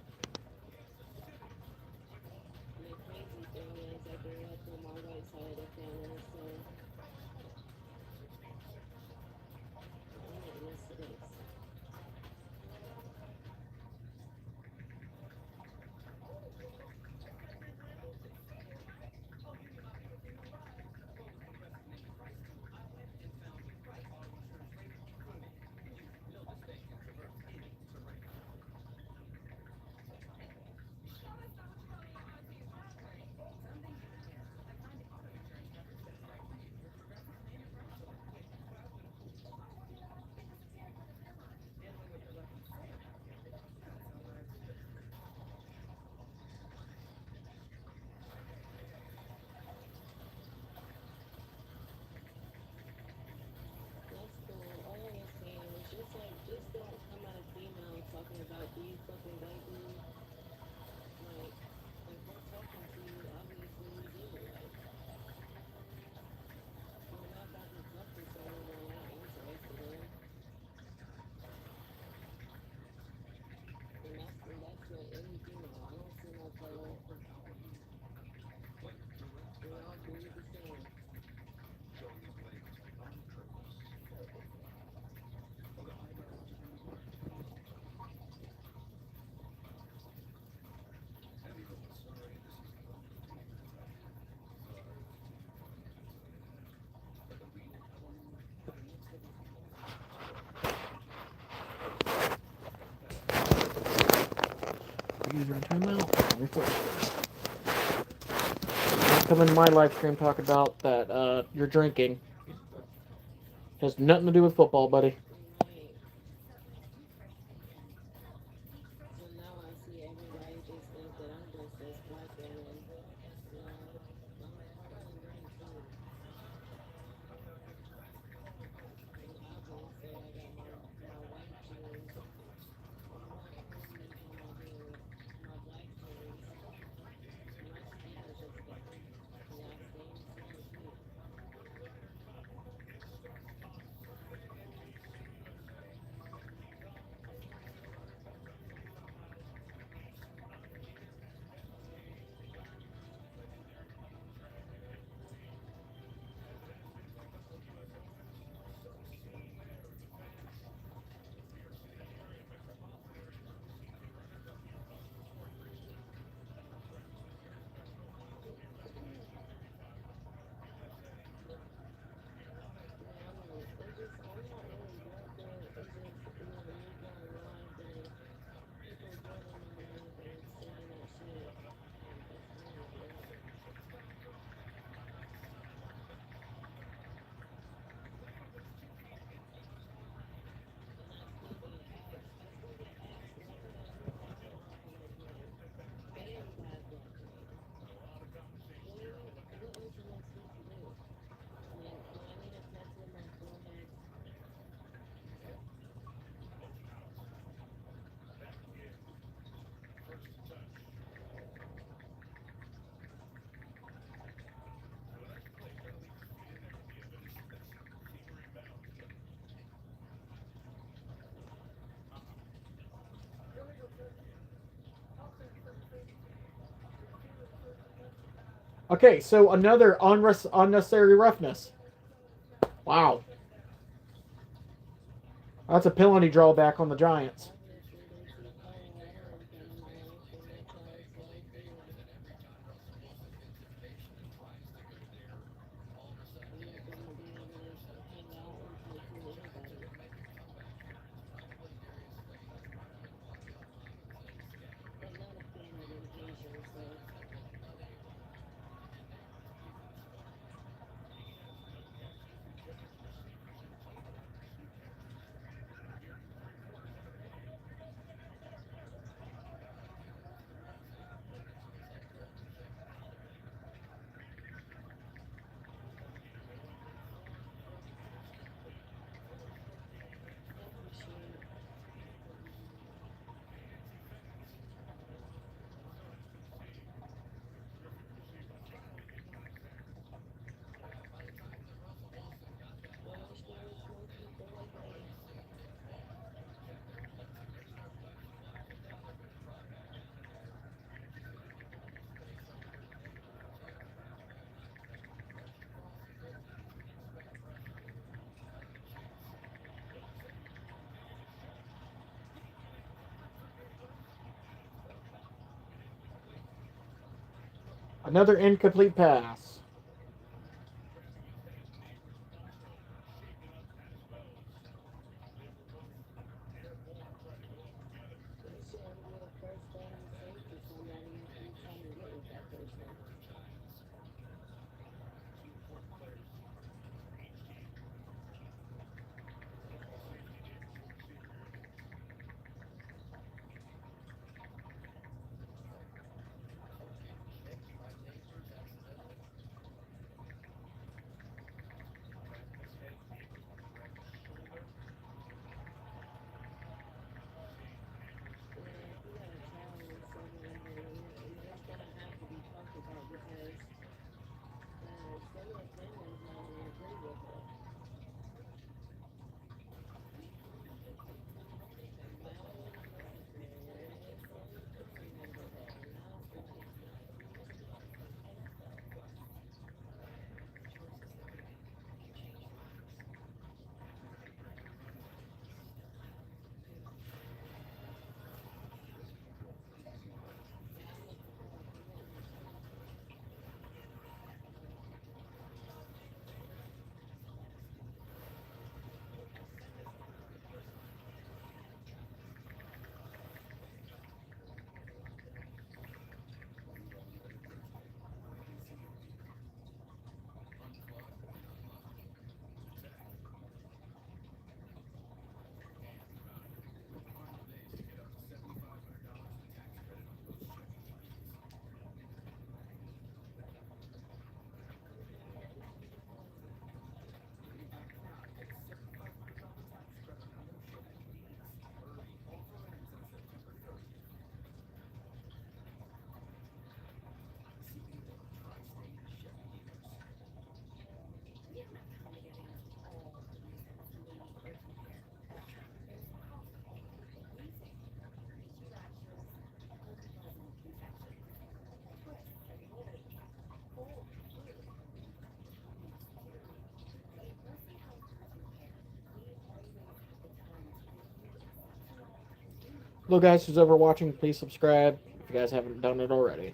User timeout. Come in my live stream talk about that you're drinking. Has nothing to do with football, buddy. Okay, so another unnecessary roughness. Wow. That's a penalty drawback on the Giants. Another incomplete pass. Hello, guys, who's ever watching, please subscribe if you guys haven't done it already.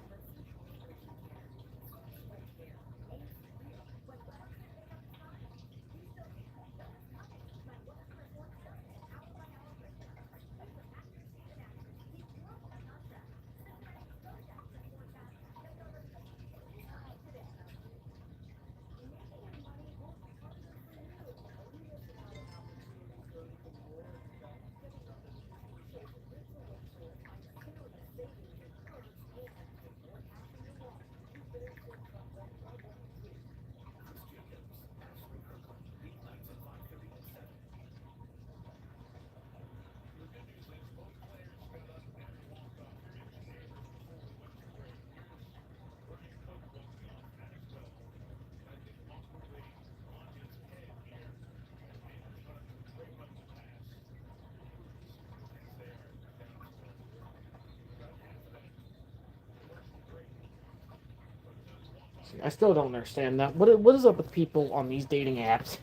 I still don't understand that. What is up with people on these dating apps?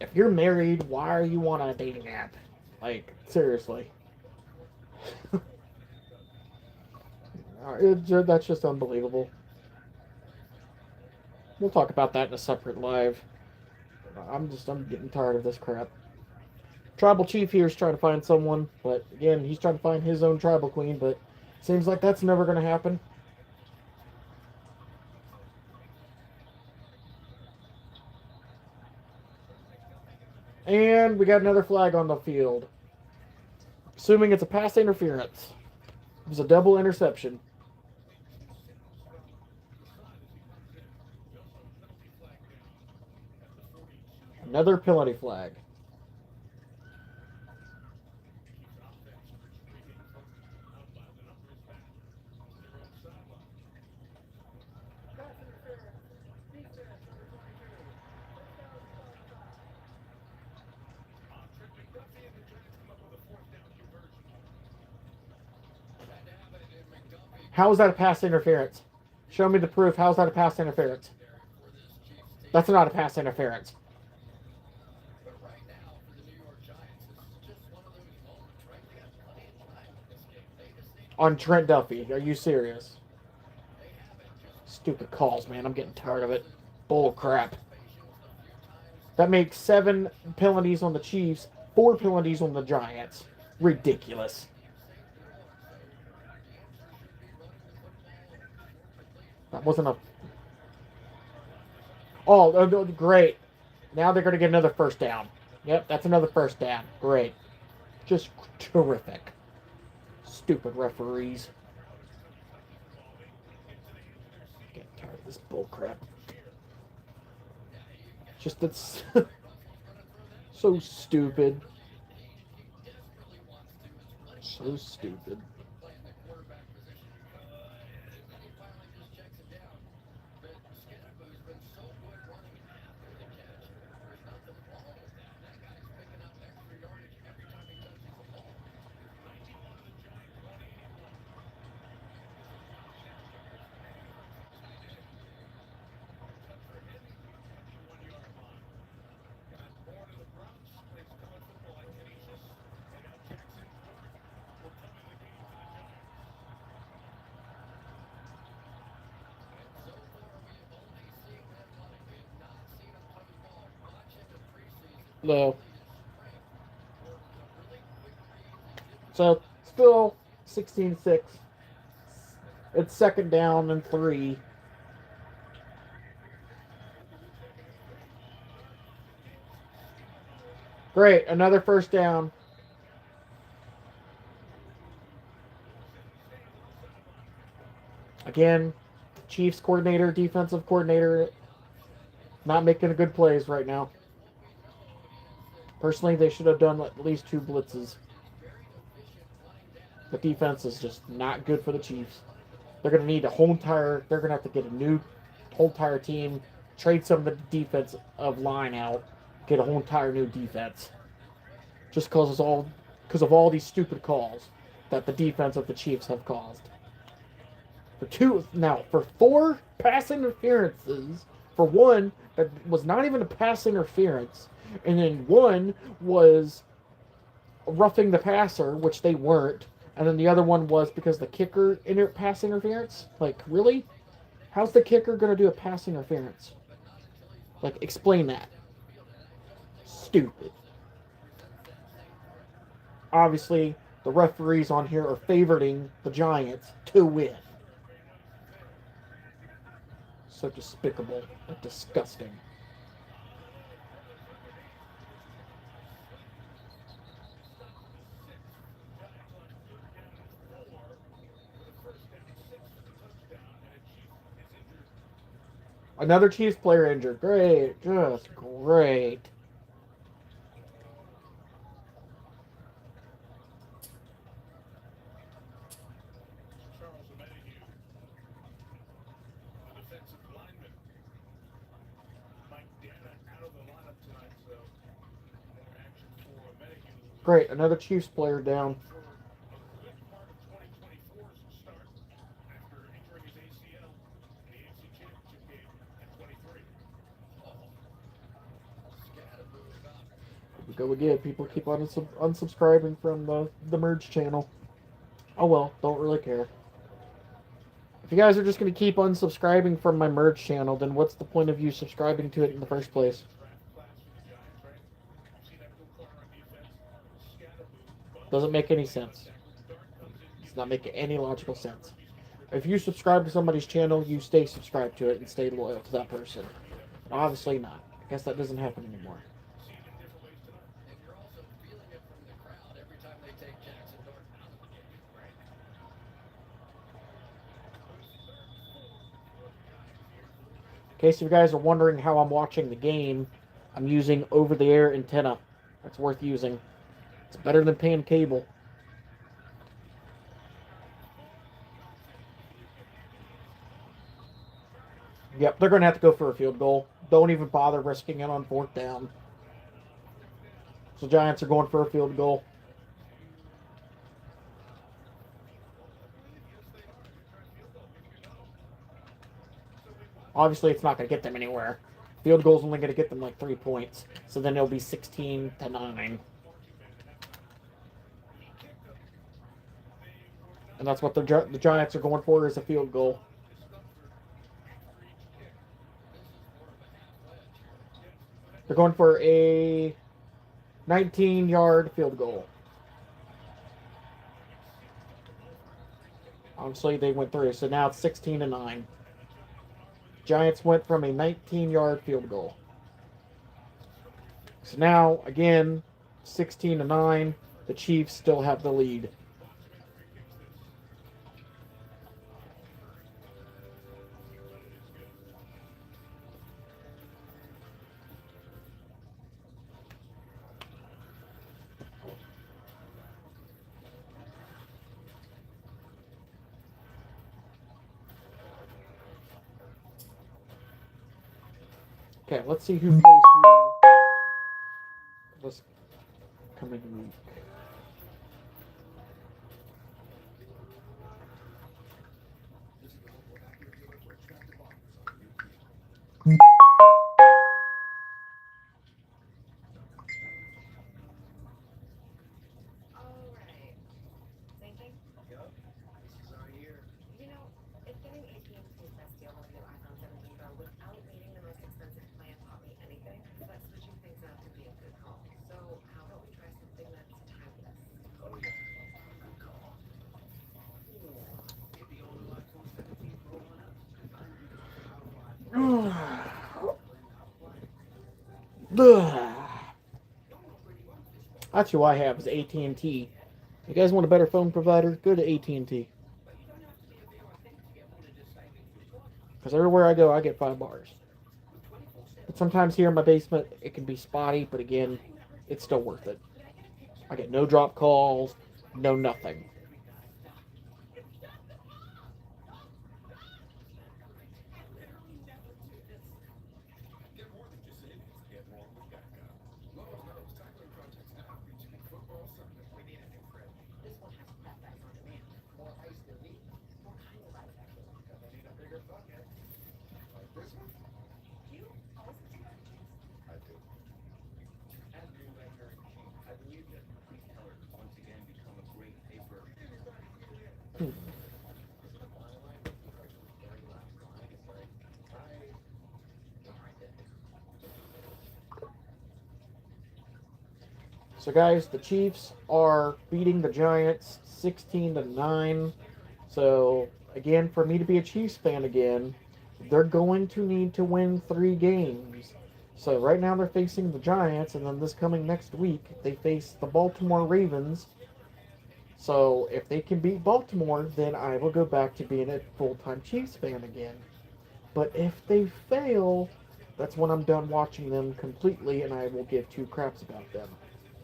If you're married, why are you on a dating app? Like, seriously. That's just unbelievable. We'll talk about that in a separate live. I'm getting tired of this crap. Tribal chief here is trying to find someone, but again, he's trying to find his own tribal queen, but seems like that's never going to happen. And we got another flag on the field. Assuming it's a pass interference. It was a double interception. Another penalty flag. How is that a pass interference? Show me the proof. How is that a pass interference? That's not a pass interference. On Trent Duffy. Are you serious? Stupid calls, man. I'm getting tired of it. Bull crap. That makes 7 penalties on the Chiefs, 4 penalties on the Giants. Ridiculous. That wasn't a... Oh, great. Now they're going to get another first down. Yep, that's another first down. Great. Just terrific. Stupid referees. Getting tired of this bullcrap. Just it's so stupid. So stupid. No. So, still 16-6. It's second down and 3. Great, another first down. Again, Chiefs coordinator, defensive coordinator, not making good plays right now. Personally, they should have done at least 2 blitzes. The defense is just not good for the Chiefs. They're going to need a whole entire... They're going to have to get a new whole entire team, trade some of the defense of line out, get a whole entire new defense. Just because of all these stupid calls that the defense of the Chiefs have caused. For 4 pass interferences, for 1 that was not even a pass interference, and then 1 was roughing the passer, which they weren't, and then the other one was because the kicker pass interference. Like, really? How's the kicker going to do a pass interference? Like, explain that. Stupid. Obviously, the referees on here are favoriting the Giants to win. So despicable and disgusting. Another Chiefs player injured. Great. Just great. Great. Another Chiefs player down. Go again. People keep on unsubscribing from the merge channel. Oh well, don't really care. If you guys are just going to keep unsubscribing from my merge channel, then what's the point of you subscribing to it in the first place? Doesn't make any sense. It's not making any logical sense. If you subscribe to somebody's channel, you stay subscribed to it and stay loyal to that person. Obviously not. I guess that doesn't happen anymore. In case you guys are wondering how I'm watching the game, I'm using over-the-air antenna. That's worth using. It's better than paying cable. Yep, they're going to have to go for a field goal. Don't even bother risking it on 4th down. So Giants are going for a field goal. Obviously, it's not going to get them anywhere. Field goal's only going to get them like 3 points. So then it'll be 16-9. And that's what the Giants are going for, is a field goal. They're going for a 19-yard field goal. Obviously, they went through, so now it's 16-9. Giants went from a 19-yard field goal. So now, again, 16-9. The Chiefs still have the lead. Okay, let's see who plays who this coming week. That's who I have is AT&T. You guys want a better phone provider? Go to AT&T. Because everywhere I go, I get 5 bars. But sometimes here in my basement, it can be spotty, but again, it's still worth it. I get no drop calls, no nothing. So guys, the Chiefs are beating the Giants 16-9. So again, for me to be a Chiefs fan again, they're going to need to win 3 games. So right now they're facing the Giants, and then this coming next week they face the Baltimore Ravens. So if they can beat Baltimore, then I will go back to being a full-time Chiefs fan again. But if they fail, that's when I'm done watching them completely, and I will give 2 craps about them.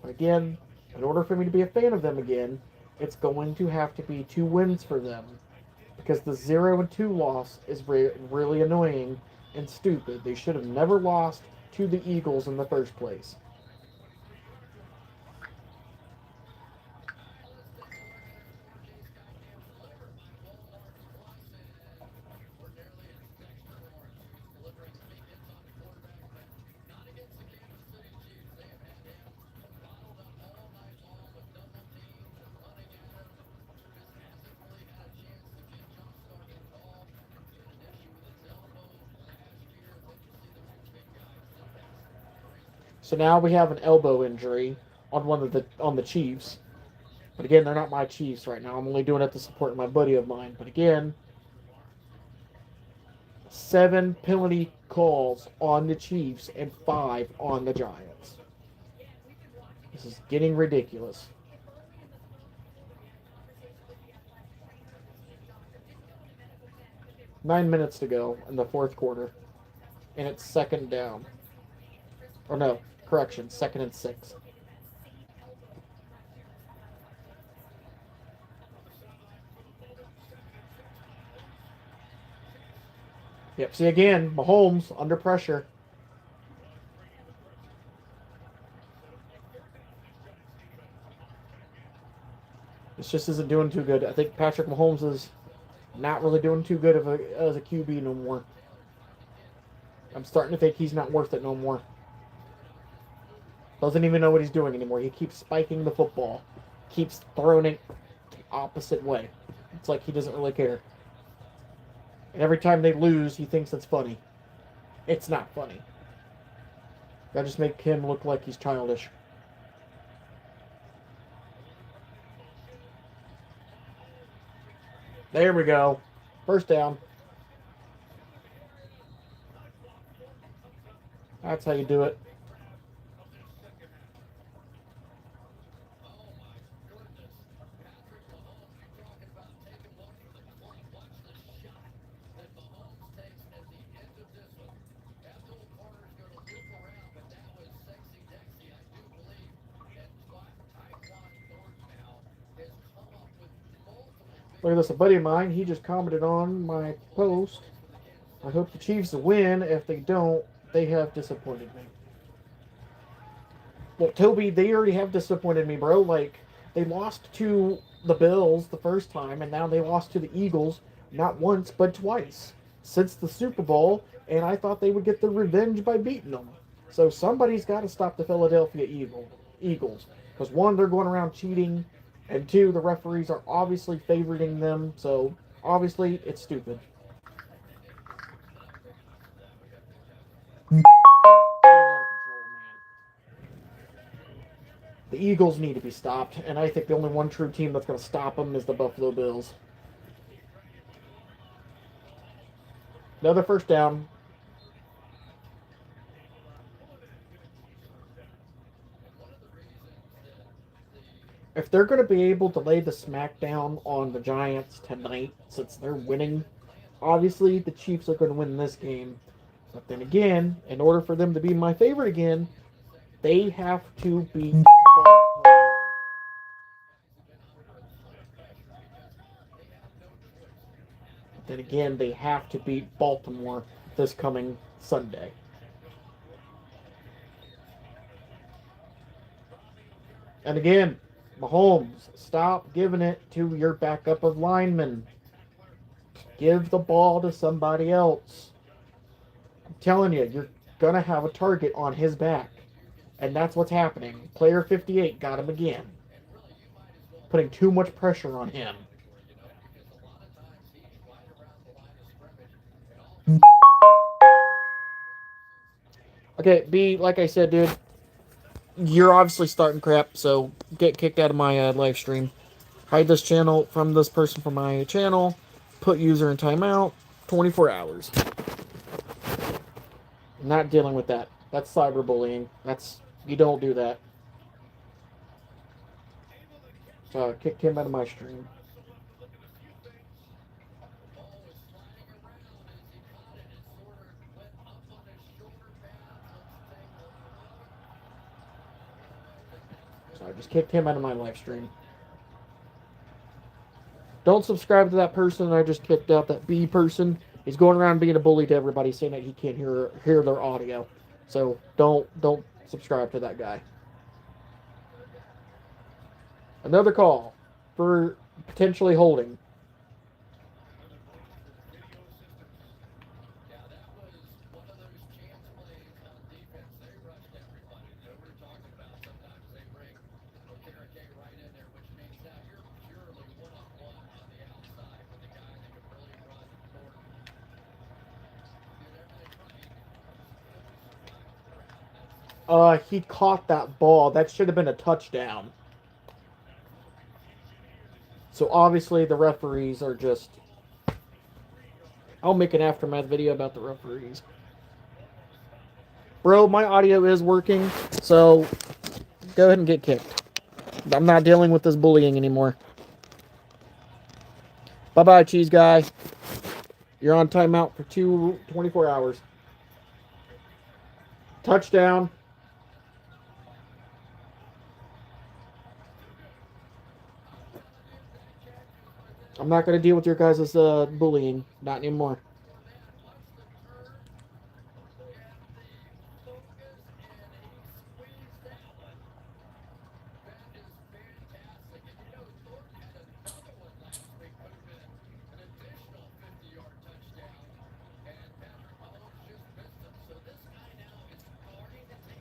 Again, in order for me to be a fan of them again, it's going to have to be 2 wins for them. Because the 0-2 loss is really annoying and stupid. They should have never lost to the Eagles in the first place. So now we have an elbow injury on the Chiefs. But again, they're not my Chiefs right now. I'm only doing it to support my buddy of mine. But again, 7 penalty calls on the Chiefs and 5 on the Giants. This is getting ridiculous. Nine minutes to go in the 4th quarter. And it's 2nd down. Or no, correction, 2nd and 6. Yep, see again, Mahomes under pressure. This just isn't doing too good. I think Patrick Mahomes is not really doing too good as a QB no more. I'm starting to think he's not worth it no more. Doesn't even know what he's doing anymore. He keeps spiking the football. Keeps throwing it the opposite way. It's like he doesn't really care. And every time they lose, he thinks it's funny. It's not funny. That just make him look like he's childish. There we go. First down. That's how you do it. Look at this. A buddy of mine, he just commented on my post. I hope the Chiefs win. If they don't, they have disappointed me. Well, Toby, they already have disappointed me, bro. Like, they lost to the Bills the first time, and now they lost to the Eagles not once, but twice since the Super Bowl, and I thought they would get the revenge by beating them. So somebody's got to stop the Philadelphia Eagles. Because one, they're going around cheating, and two, the referees are obviously favoring them, so obviously it's stupid. The Eagles need to be stopped, and I think the only one true team that's going to stop them is the Buffalo Bills. Another first down. If they're going to be able to lay the smackdown on the Giants tonight, since they're winning, obviously the Chiefs are going to win this game. But then again, in order for them to be my favorite again, they have to beat Baltimore. Then again, they have to beat Baltimore this coming Sunday. And again, Mahomes, stop giving it to your backup of linemen. Give the ball to somebody else. I'm telling you, you're going to have a target on his back. And that's what's happening. Player 58 got him again. Putting too much pressure on him. Okay, B, like I said, dude, you're obviously starting crap, so get kicked out of my live stream. Hide this channel from this person from my channel. Put user in timeout. 24 hours. I'm not dealing with that. That's cyberbullying. You don't do that. So I kicked him out of my stream. So I just kicked him out of my live stream. Don't subscribe to that person I just kicked out, that B person. He's going around being a bully to everybody, saying that he can't hear their audio. So don't subscribe to that guy. Another call for potentially holding. He caught that ball. That should have been a touchdown. So obviously the referees are just... I'll make an aftermath video about the referees. Bro, my audio is working, so go ahead and get kicked. I'm not dealing with this bullying anymore. Bye-bye, cheese guy. You're on timeout for 24 hours. Touchdown. I'm not going to deal with your guys' bullying. Not anymore.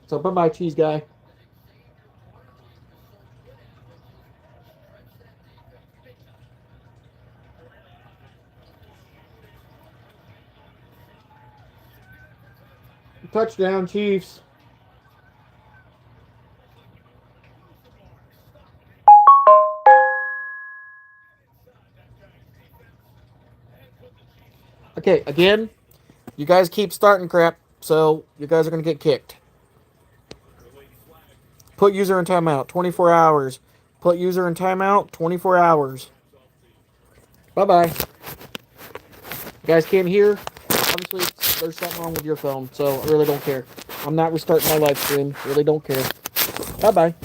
So bye-bye, cheese guy. Touchdown, Chiefs. Okay, again, you guys keep starting crap, so you guys are going to get kicked. Put user in timeout, 24 hours. Put user in timeout, 24 hours. Bye-bye. You guys can't hear? Obviously, there's something wrong with your phone, so I really don't care. I'm not restarting my live stream. Really don't care. Bye-bye.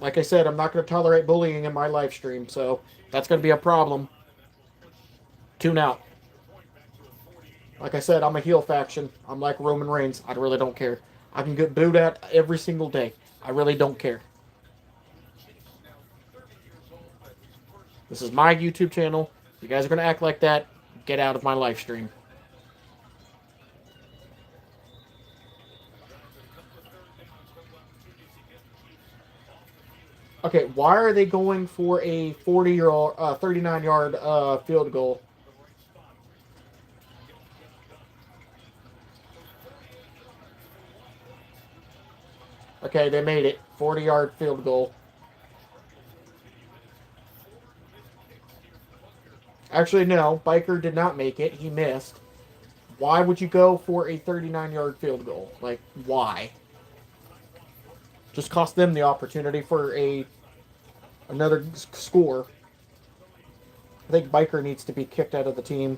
Like I said, I'm not going to tolerate bullying in my live stream, so that's going to be a problem. Tune out. Like I said, I'm a heel faction. I'm like Roman Reigns. I really don't care. I can get booed at every single day. I really don't care. This is my YouTube channel. If you guys are going to act like that, get out of my live stream. Okay, why are they going for a 39-yard field goal? Okay, they made it. 40-yard field goal. Actually, no. Biker did not make it. He missed. Why would you go for a 39-yard field goal? Like, why? Just cost them the opportunity for another score. I think Biker needs to be kicked out of the team.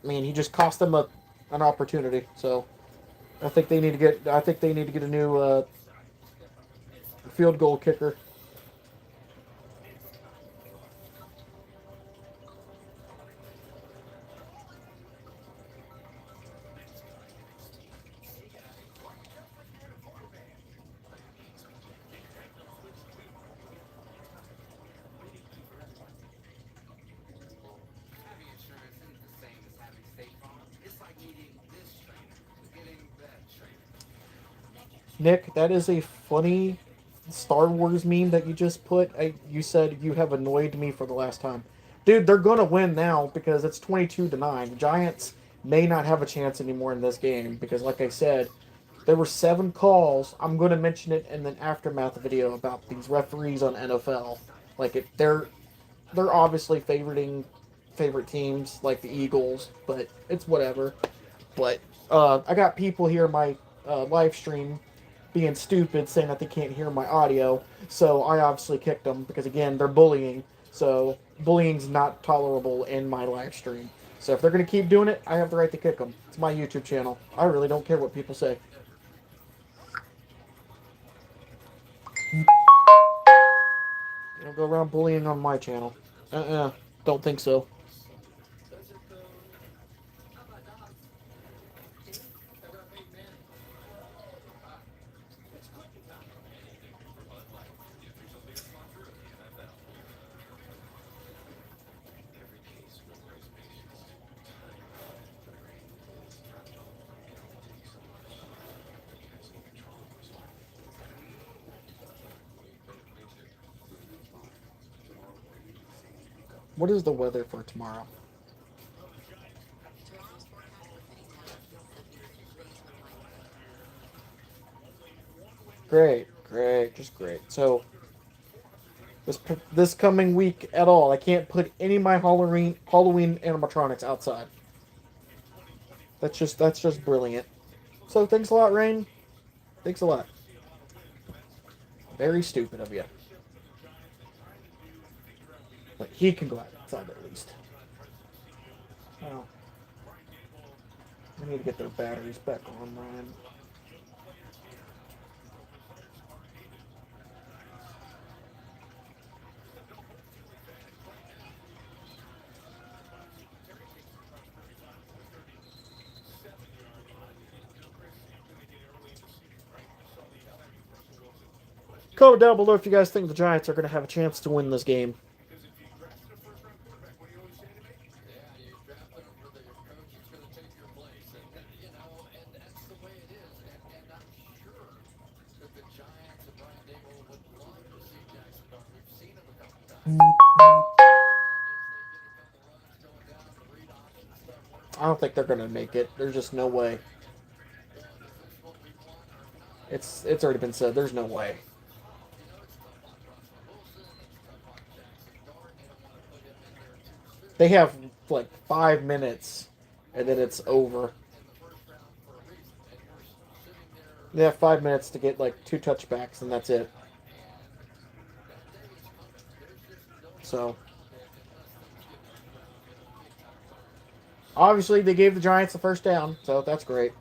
I mean, he just cost them an opportunity. So, I think they need to get. I think they need to get a new field goal kicker. Nick, that is a funny Star Wars meme that you just put. You said you have annoyed me for the last time. Dude, they're going to win now because it's 22-9. The Giants may not have a chance anymore in this game because, like I said, there were 7 calls. I'm going to mention it in an aftermath video about these referees on NFL. Like, they're obviously favorite teams like the Eagles, but it's whatever. But I got people here in my live stream being stupid, saying that they can't hear my audio. So I obviously kicked them because, again, they're bullying. So bullying's not tolerable in my live stream. So if they're going to keep doing it, I have the right to kick them. It's my YouTube channel. I really don't care what people say. You don't go around bullying on my channel. Don't think so. What is the weather for tomorrow? Great, just great. So this coming week at all, I can't put any of my Halloween animatronics outside. That's just brilliant. So thanks a lot, Rain. Thanks a lot. Very stupid of you. But he can go outside at least. Oh. I need to get their batteries back on, Ryan. Comment down below if you guys think the Giants are going to have a chance to win this game. I don't think they're gonna make it. There's just no way. It's already been said. There's no way. They have like 5 minutes, and then it's over. They have 5 minutes to get like 2 touchbacks, and that's it. So obviously they gave the Giants the first down, so that's great.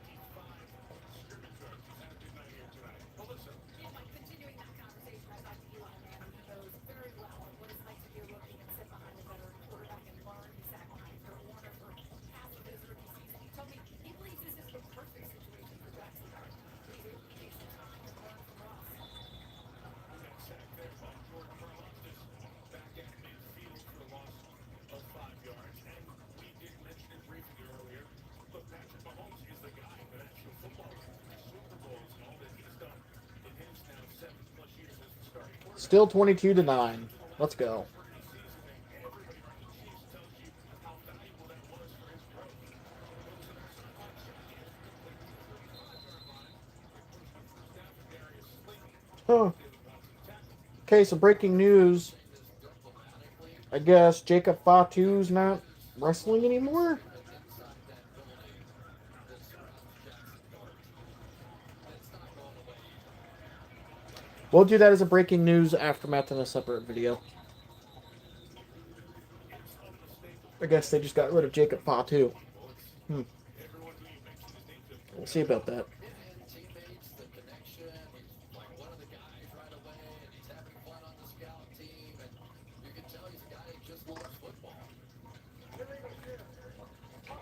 Still 22-9. Let's go. Huh. Okay, so breaking news. I guess Jacob Fatu's not wrestling anymore. We'll do that as a breaking news aftermath in a separate video. I guess they just got rid of Jacob Fatu. We'll see about that.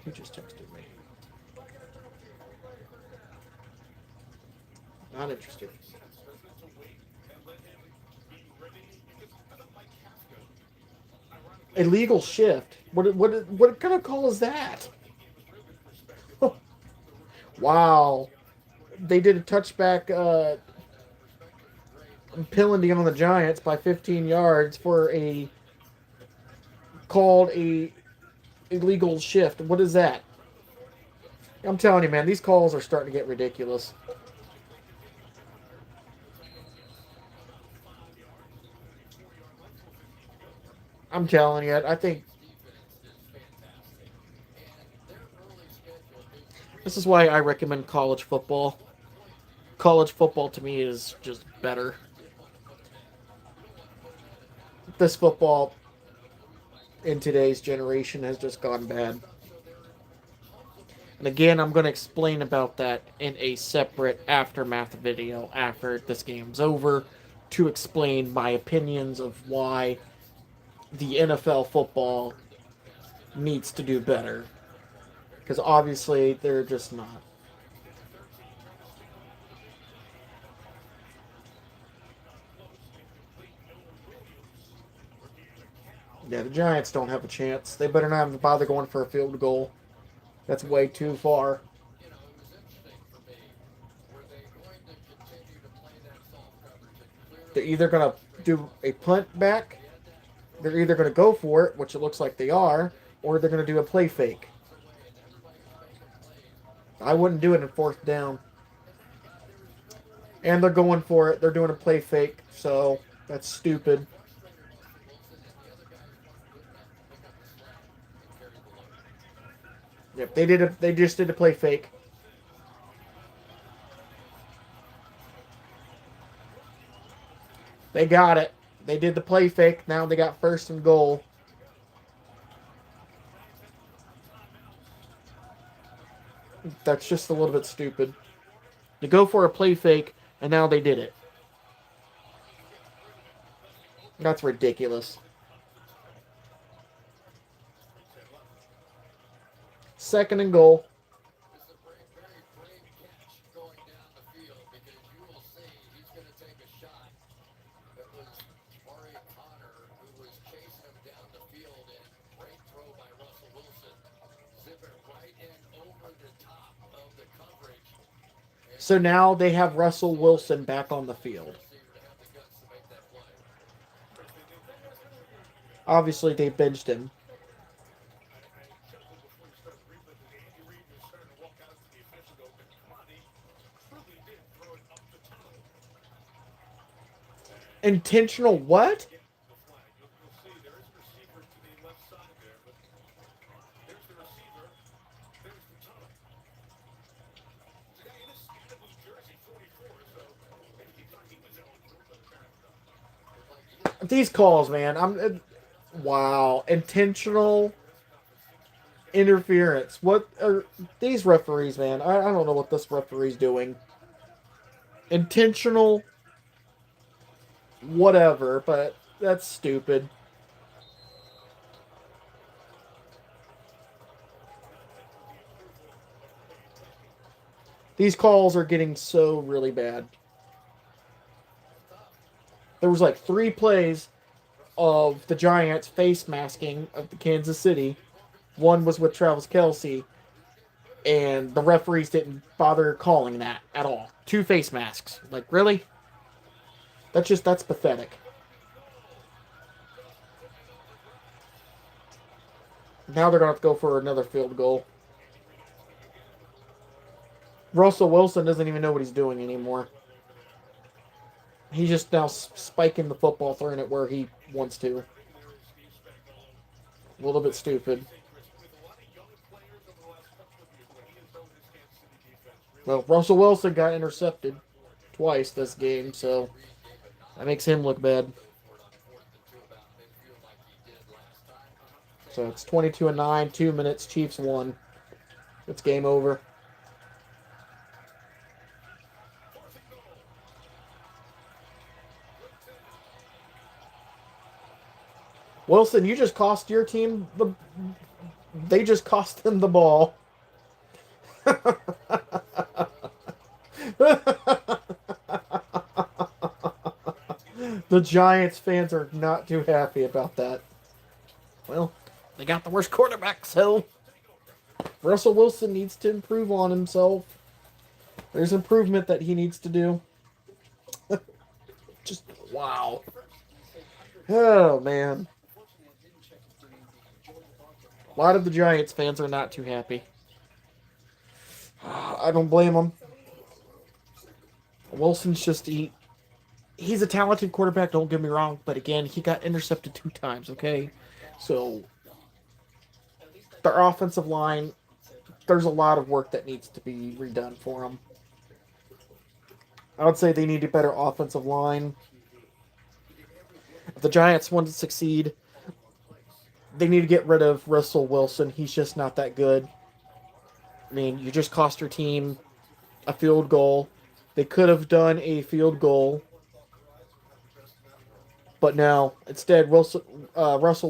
He just texted me. Not interested. Illegal shift. What kind of call is that? Wow. They did a touchback penalty on the Giants by 15 yards for a called a illegal shift. What is that? I'm telling you, man, these calls are starting to get ridiculous. I'm telling you, I think this is why I recommend college football. College football to me is just better. This football in today's generation has just gone bad. And again, I'm going to explain about that in a separate aftermath video after this game's over to explain my opinions of why the NFL football needs to do better. Because obviously they're just not. Yeah, the Giants don't have a chance. They better not even bother going for a field goal. That's way too far. They're either going to do a punt back, they're either going to go for it, which it looks like they are, or they're going to do a play fake. I wouldn't do it in fourth down. And they're going for it. They're doing a play fake, so that's stupid. Yep, they just did a play fake. They got it. They did the play fake. Now they got first and goal. That's just a little bit stupid. To go for a play fake, and now they did it. That's ridiculous. Second and goal. So now they have Russell Wilson back on the field. Obviously, they benched him. Intentional what? These calls, man. Wow. Intentional interference. What are these referees, man? I don't know what this referee's doing. Intentional whatever, but that's stupid. These calls are getting so really bad. There was like 3 plays of the Giants face masking of the Kansas City. One was with Travis Kelce, and the referees didn't bother calling that at all. 2 face masks. Like, really? That's pathetic. Now they're going to have to go for another field goal. Russell Wilson doesn't even know what he's doing anymore. He's just now spiking the football, throwing it where he wants to. A little bit stupid. Well, Russell Wilson got intercepted twice this game, so that makes him look bad. So it's 22-9, 2 minutes, Chiefs won. It's game over. Wilson, you just cost your team the. They just cost him the ball. The Giants fans are not too happy about that. Well, they got the worst quarterback, so Russell Wilson needs to improve on himself. There's improvement that he needs to do. Just wow. Oh man. A lot of the Giants fans are not too happy. I don't blame them. Wilson's just he's a talented quarterback, don't get me wrong, but again, he got intercepted 2 times, okay? So their offensive line, there's a lot of work that needs to be redone for them. I would say they need a better offensive line. If the Giants want to succeed, they need to get rid of Russell Wilson. He's just not that good. I mean, you just cost your team a field goal. They could have done a field goal, but no. Instead, Russell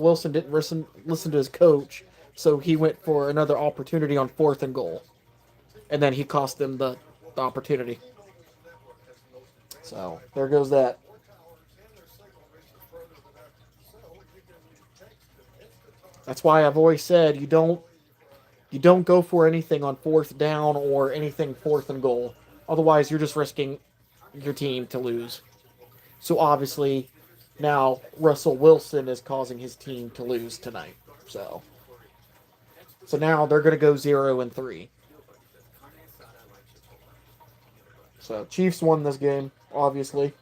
Wilson didn't listen to his coach, so he went for another opportunity on 4th and goal, and then he cost them the opportunity. So there goes that. That's why I've always said you don't go for anything on 4th down or anything 4th and goal. Otherwise, you're just risking your team to lose. So obviously, now Russell Wilson is causing his team to lose tonight. So now they're going to go 0-3. So Chiefs won this game, obviously.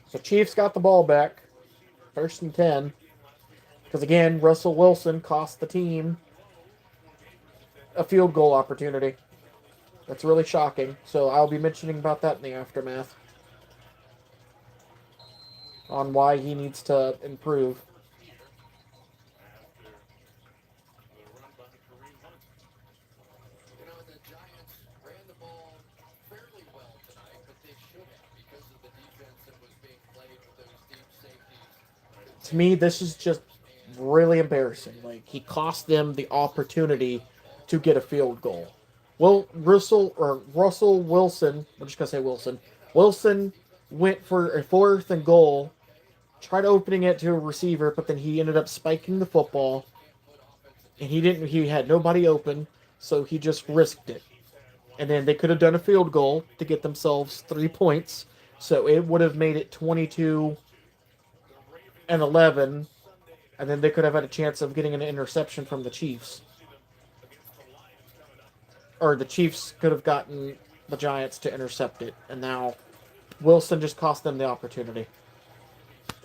So Chiefs got the ball back. First and 10. Because again, Russell Wilson cost the team a field goal opportunity. That's really shocking. So I'll be mentioning about that in the aftermath. On why he needs to improve. To me, this is just really embarrassing. Like, he cost them the opportunity to get a field goal. Well, Russell Wilson, I'm just gonna say Wilson. Wilson went for a 4th and goal, tried opening it to a receiver, but then he ended up spiking the football, and he had nobody open, so he just risked it. And then they could have done a field goal to get themselves 3 points, so it would have made it 22-11, and then they could have had a chance of getting an interception from the Chiefs. Or the Chiefs could have gotten the Giants to intercept it, and now Wilson just cost them the opportunity.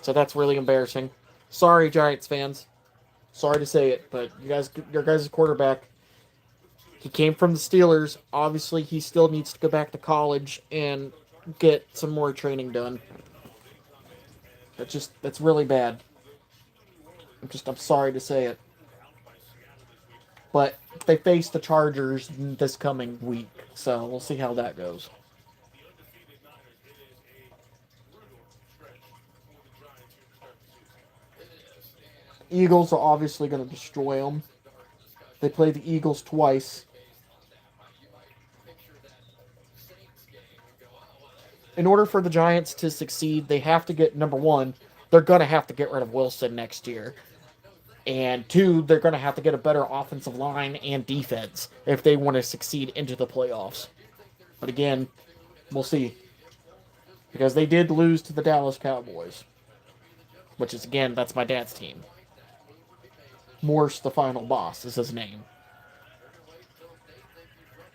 So that's really embarrassing. Sorry, Giants fans. Sorry to say it, but your guys' quarterback, he came from the Steelers. Obviously, he still needs to go back to college and get some more training done. That's really bad. I'm sorry to say it. But they face the Chargers this coming week, so we'll see how that goes. Eagles are obviously going to destroy them. They play the Eagles twice. In order for the Giants to succeed, they have to get, number one, they're going to have to get rid of Wilson next year. And 2, they're going to have to get a better offensive line and defense if they want to succeed into the playoffs. But again, we'll see. Because they did lose to the Dallas Cowboys. Which is, again, that's my dad's team. Morse, the final boss, is his name.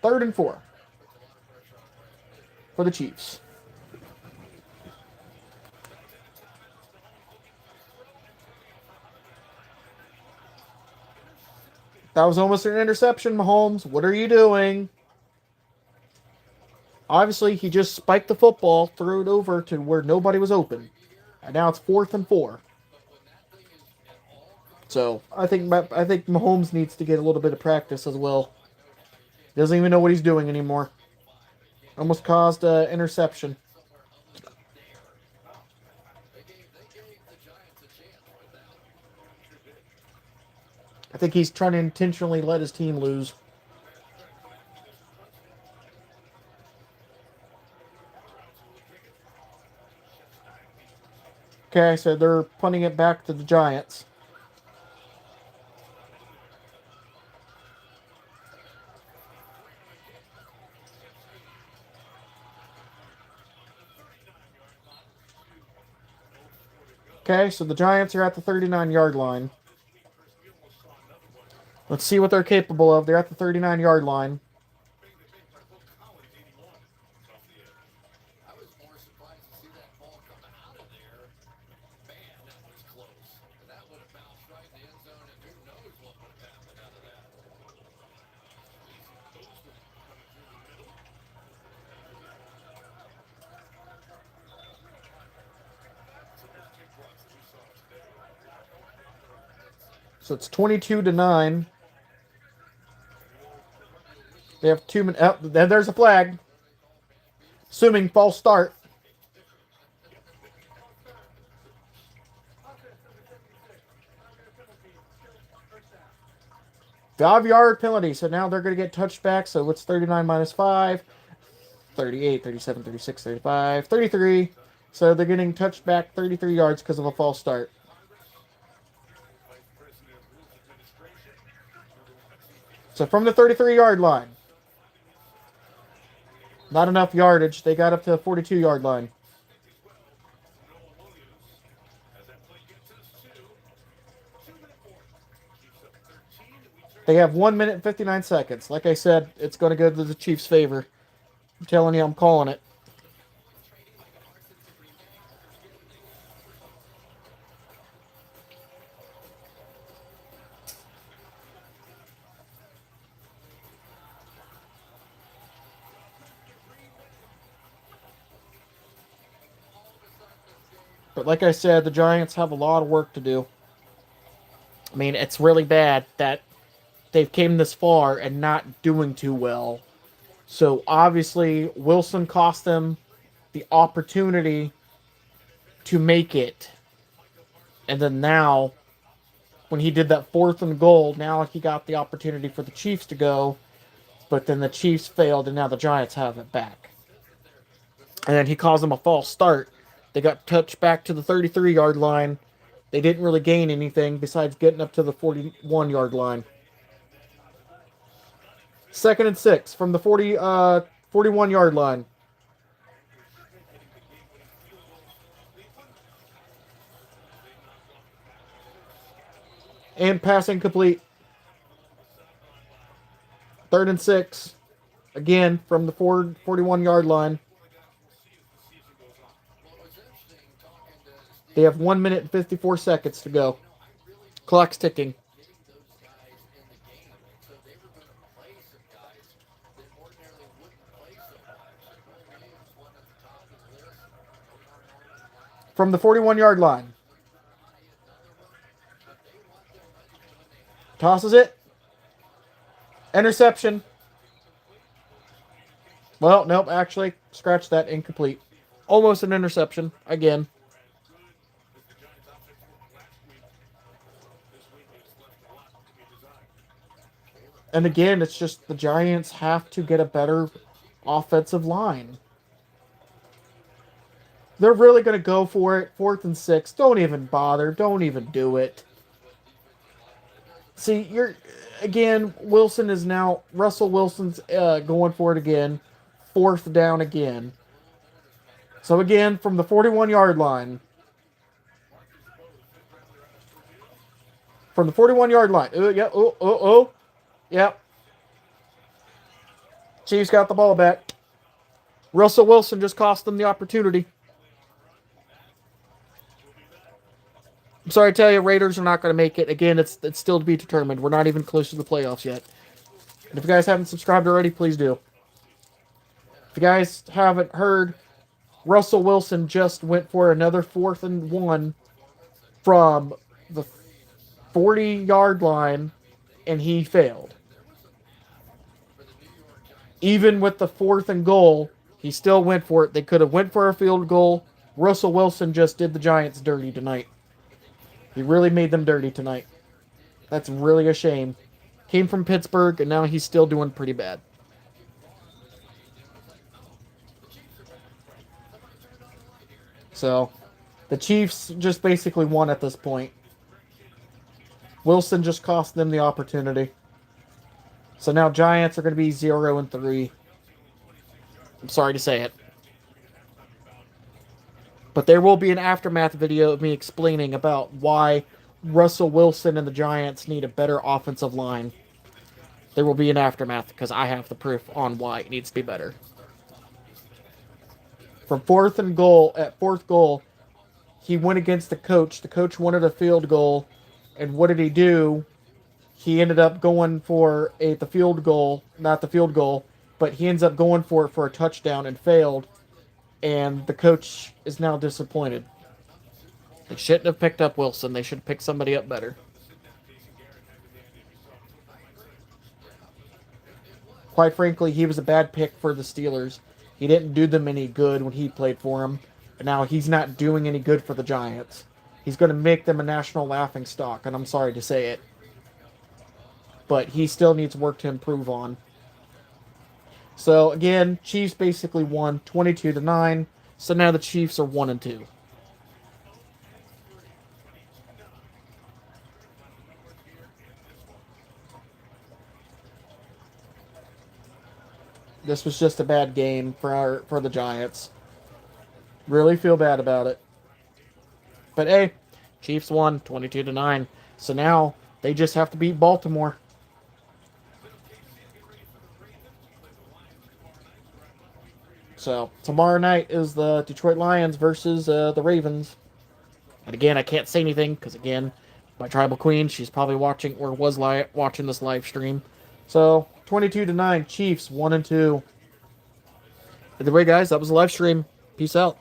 3rd and 4. For the Chiefs. That was almost an interception, Mahomes. What are you doing? Obviously, he just spiked the football, threw it over to where nobody was open. And now it's 4th and 4. So, I think Mahomes needs to get a little bit of practice as well. He doesn't even know what he's doing anymore. Almost caused an interception. I think he's trying to intentionally let his team lose. Okay, so they're punting it back to the Giants. Okay, so the Giants are at the 39-yard line. Let's see what they're capable of. They're at the 39-yard line. So it's 22-9. They have 2 minutes. Oh, there's a flag. Assuming false start. 5-yard penalty. So now they're going to get touched back. So what's 39 minus 5? 38, 37, 36, 35, 33. So they're getting touched back 33 yards because of a false start. So from the 33-yard line. Not enough yardage. They got up to the 42-yard line. They have 1 minute and 59 seconds. Like I said, it's going to go to the Chiefs' favor. I'm telling you, I'm calling it. But like I said, the Giants have a lot of work to do. I mean, it's really bad that they've came this far and not doing too well. So obviously, Wilson cost them the opportunity to make it. And then now, when he did that 4th and goal, now he got the opportunity for the Chiefs to go. But then the Chiefs failed, and now the Giants have it back. And then he calls them a false start. They got touched back to the 33-yard line. They didn't really gain anything besides getting up to the 41-yard line. 2nd and 6 from the 41-yard line. And passing complete. 3rd and 6. Again, from the 41-yard line. They have 1 minute and 54 seconds to go. Clock's ticking. From the 41-yard line. Tosses it. Interception. Well, nope, actually, scratch that, incomplete. Almost an interception, again. And again, it's just the Giants have to get a better offensive line. They're really going to go for it. 4th and 6. Don't even bother. Don't even do it. See, Wilson is now, Russell Wilson's going for it again. 4th down again. So again, from the 41-yard line. From the 41-yard line. Yep. Chiefs got the ball back. Russell Wilson just cost them the opportunity. I'm sorry to tell you, Raiders are not going to make it. Again, it's still to be determined. We're not even close to the playoffs yet. And if you guys haven't subscribed already, please do. If you guys haven't heard, Russell Wilson just went for another 4th and 1 from the 40-yard line, and he failed. Even with the 4th and goal, he still went for it. They could have went for a field goal. Russell Wilson just did the Giants dirty tonight. He really made them dirty tonight. That's really a shame. Came from Pittsburgh, and now he's still doing pretty bad. So, the Chiefs just basically won at this point. Wilson just cost them the opportunity. So now Giants are going to be 0-3. I'm sorry to say it. But there will be an aftermath video of me explaining about why Russell Wilson and the Giants need a better offensive line. There will be an aftermath because I have the proof on why it needs to be better. From 4th goal, he went against the coach. The coach wanted a field goal. And what did he do? He ended up going for the field goal. Not the field goal, but he ends up going for it for a touchdown and failed. And the coach is now disappointed. They shouldn't have picked up Wilson. They should have picked somebody up better. Quite frankly, he was a bad pick for the Steelers. He didn't do them any good when he played for them. And now he's not doing any good for the Giants. He's going to make them a national laughingstock, and I'm sorry to say it. But he still needs work to improve on. So, again, Chiefs basically won 22-9. So now the Chiefs are 1-2. This was just a bad game for the Giants. Really feel bad about it. But hey, Chiefs won 22-9. So now they just have to beat Baltimore. So tomorrow night is the Detroit Lions versus the Ravens. And again, I can't say anything because again, my tribal queen, she's probably watching or was watching this live stream. So 22-9, Chiefs 1-2. By the way, guys, that was a live stream. Peace out.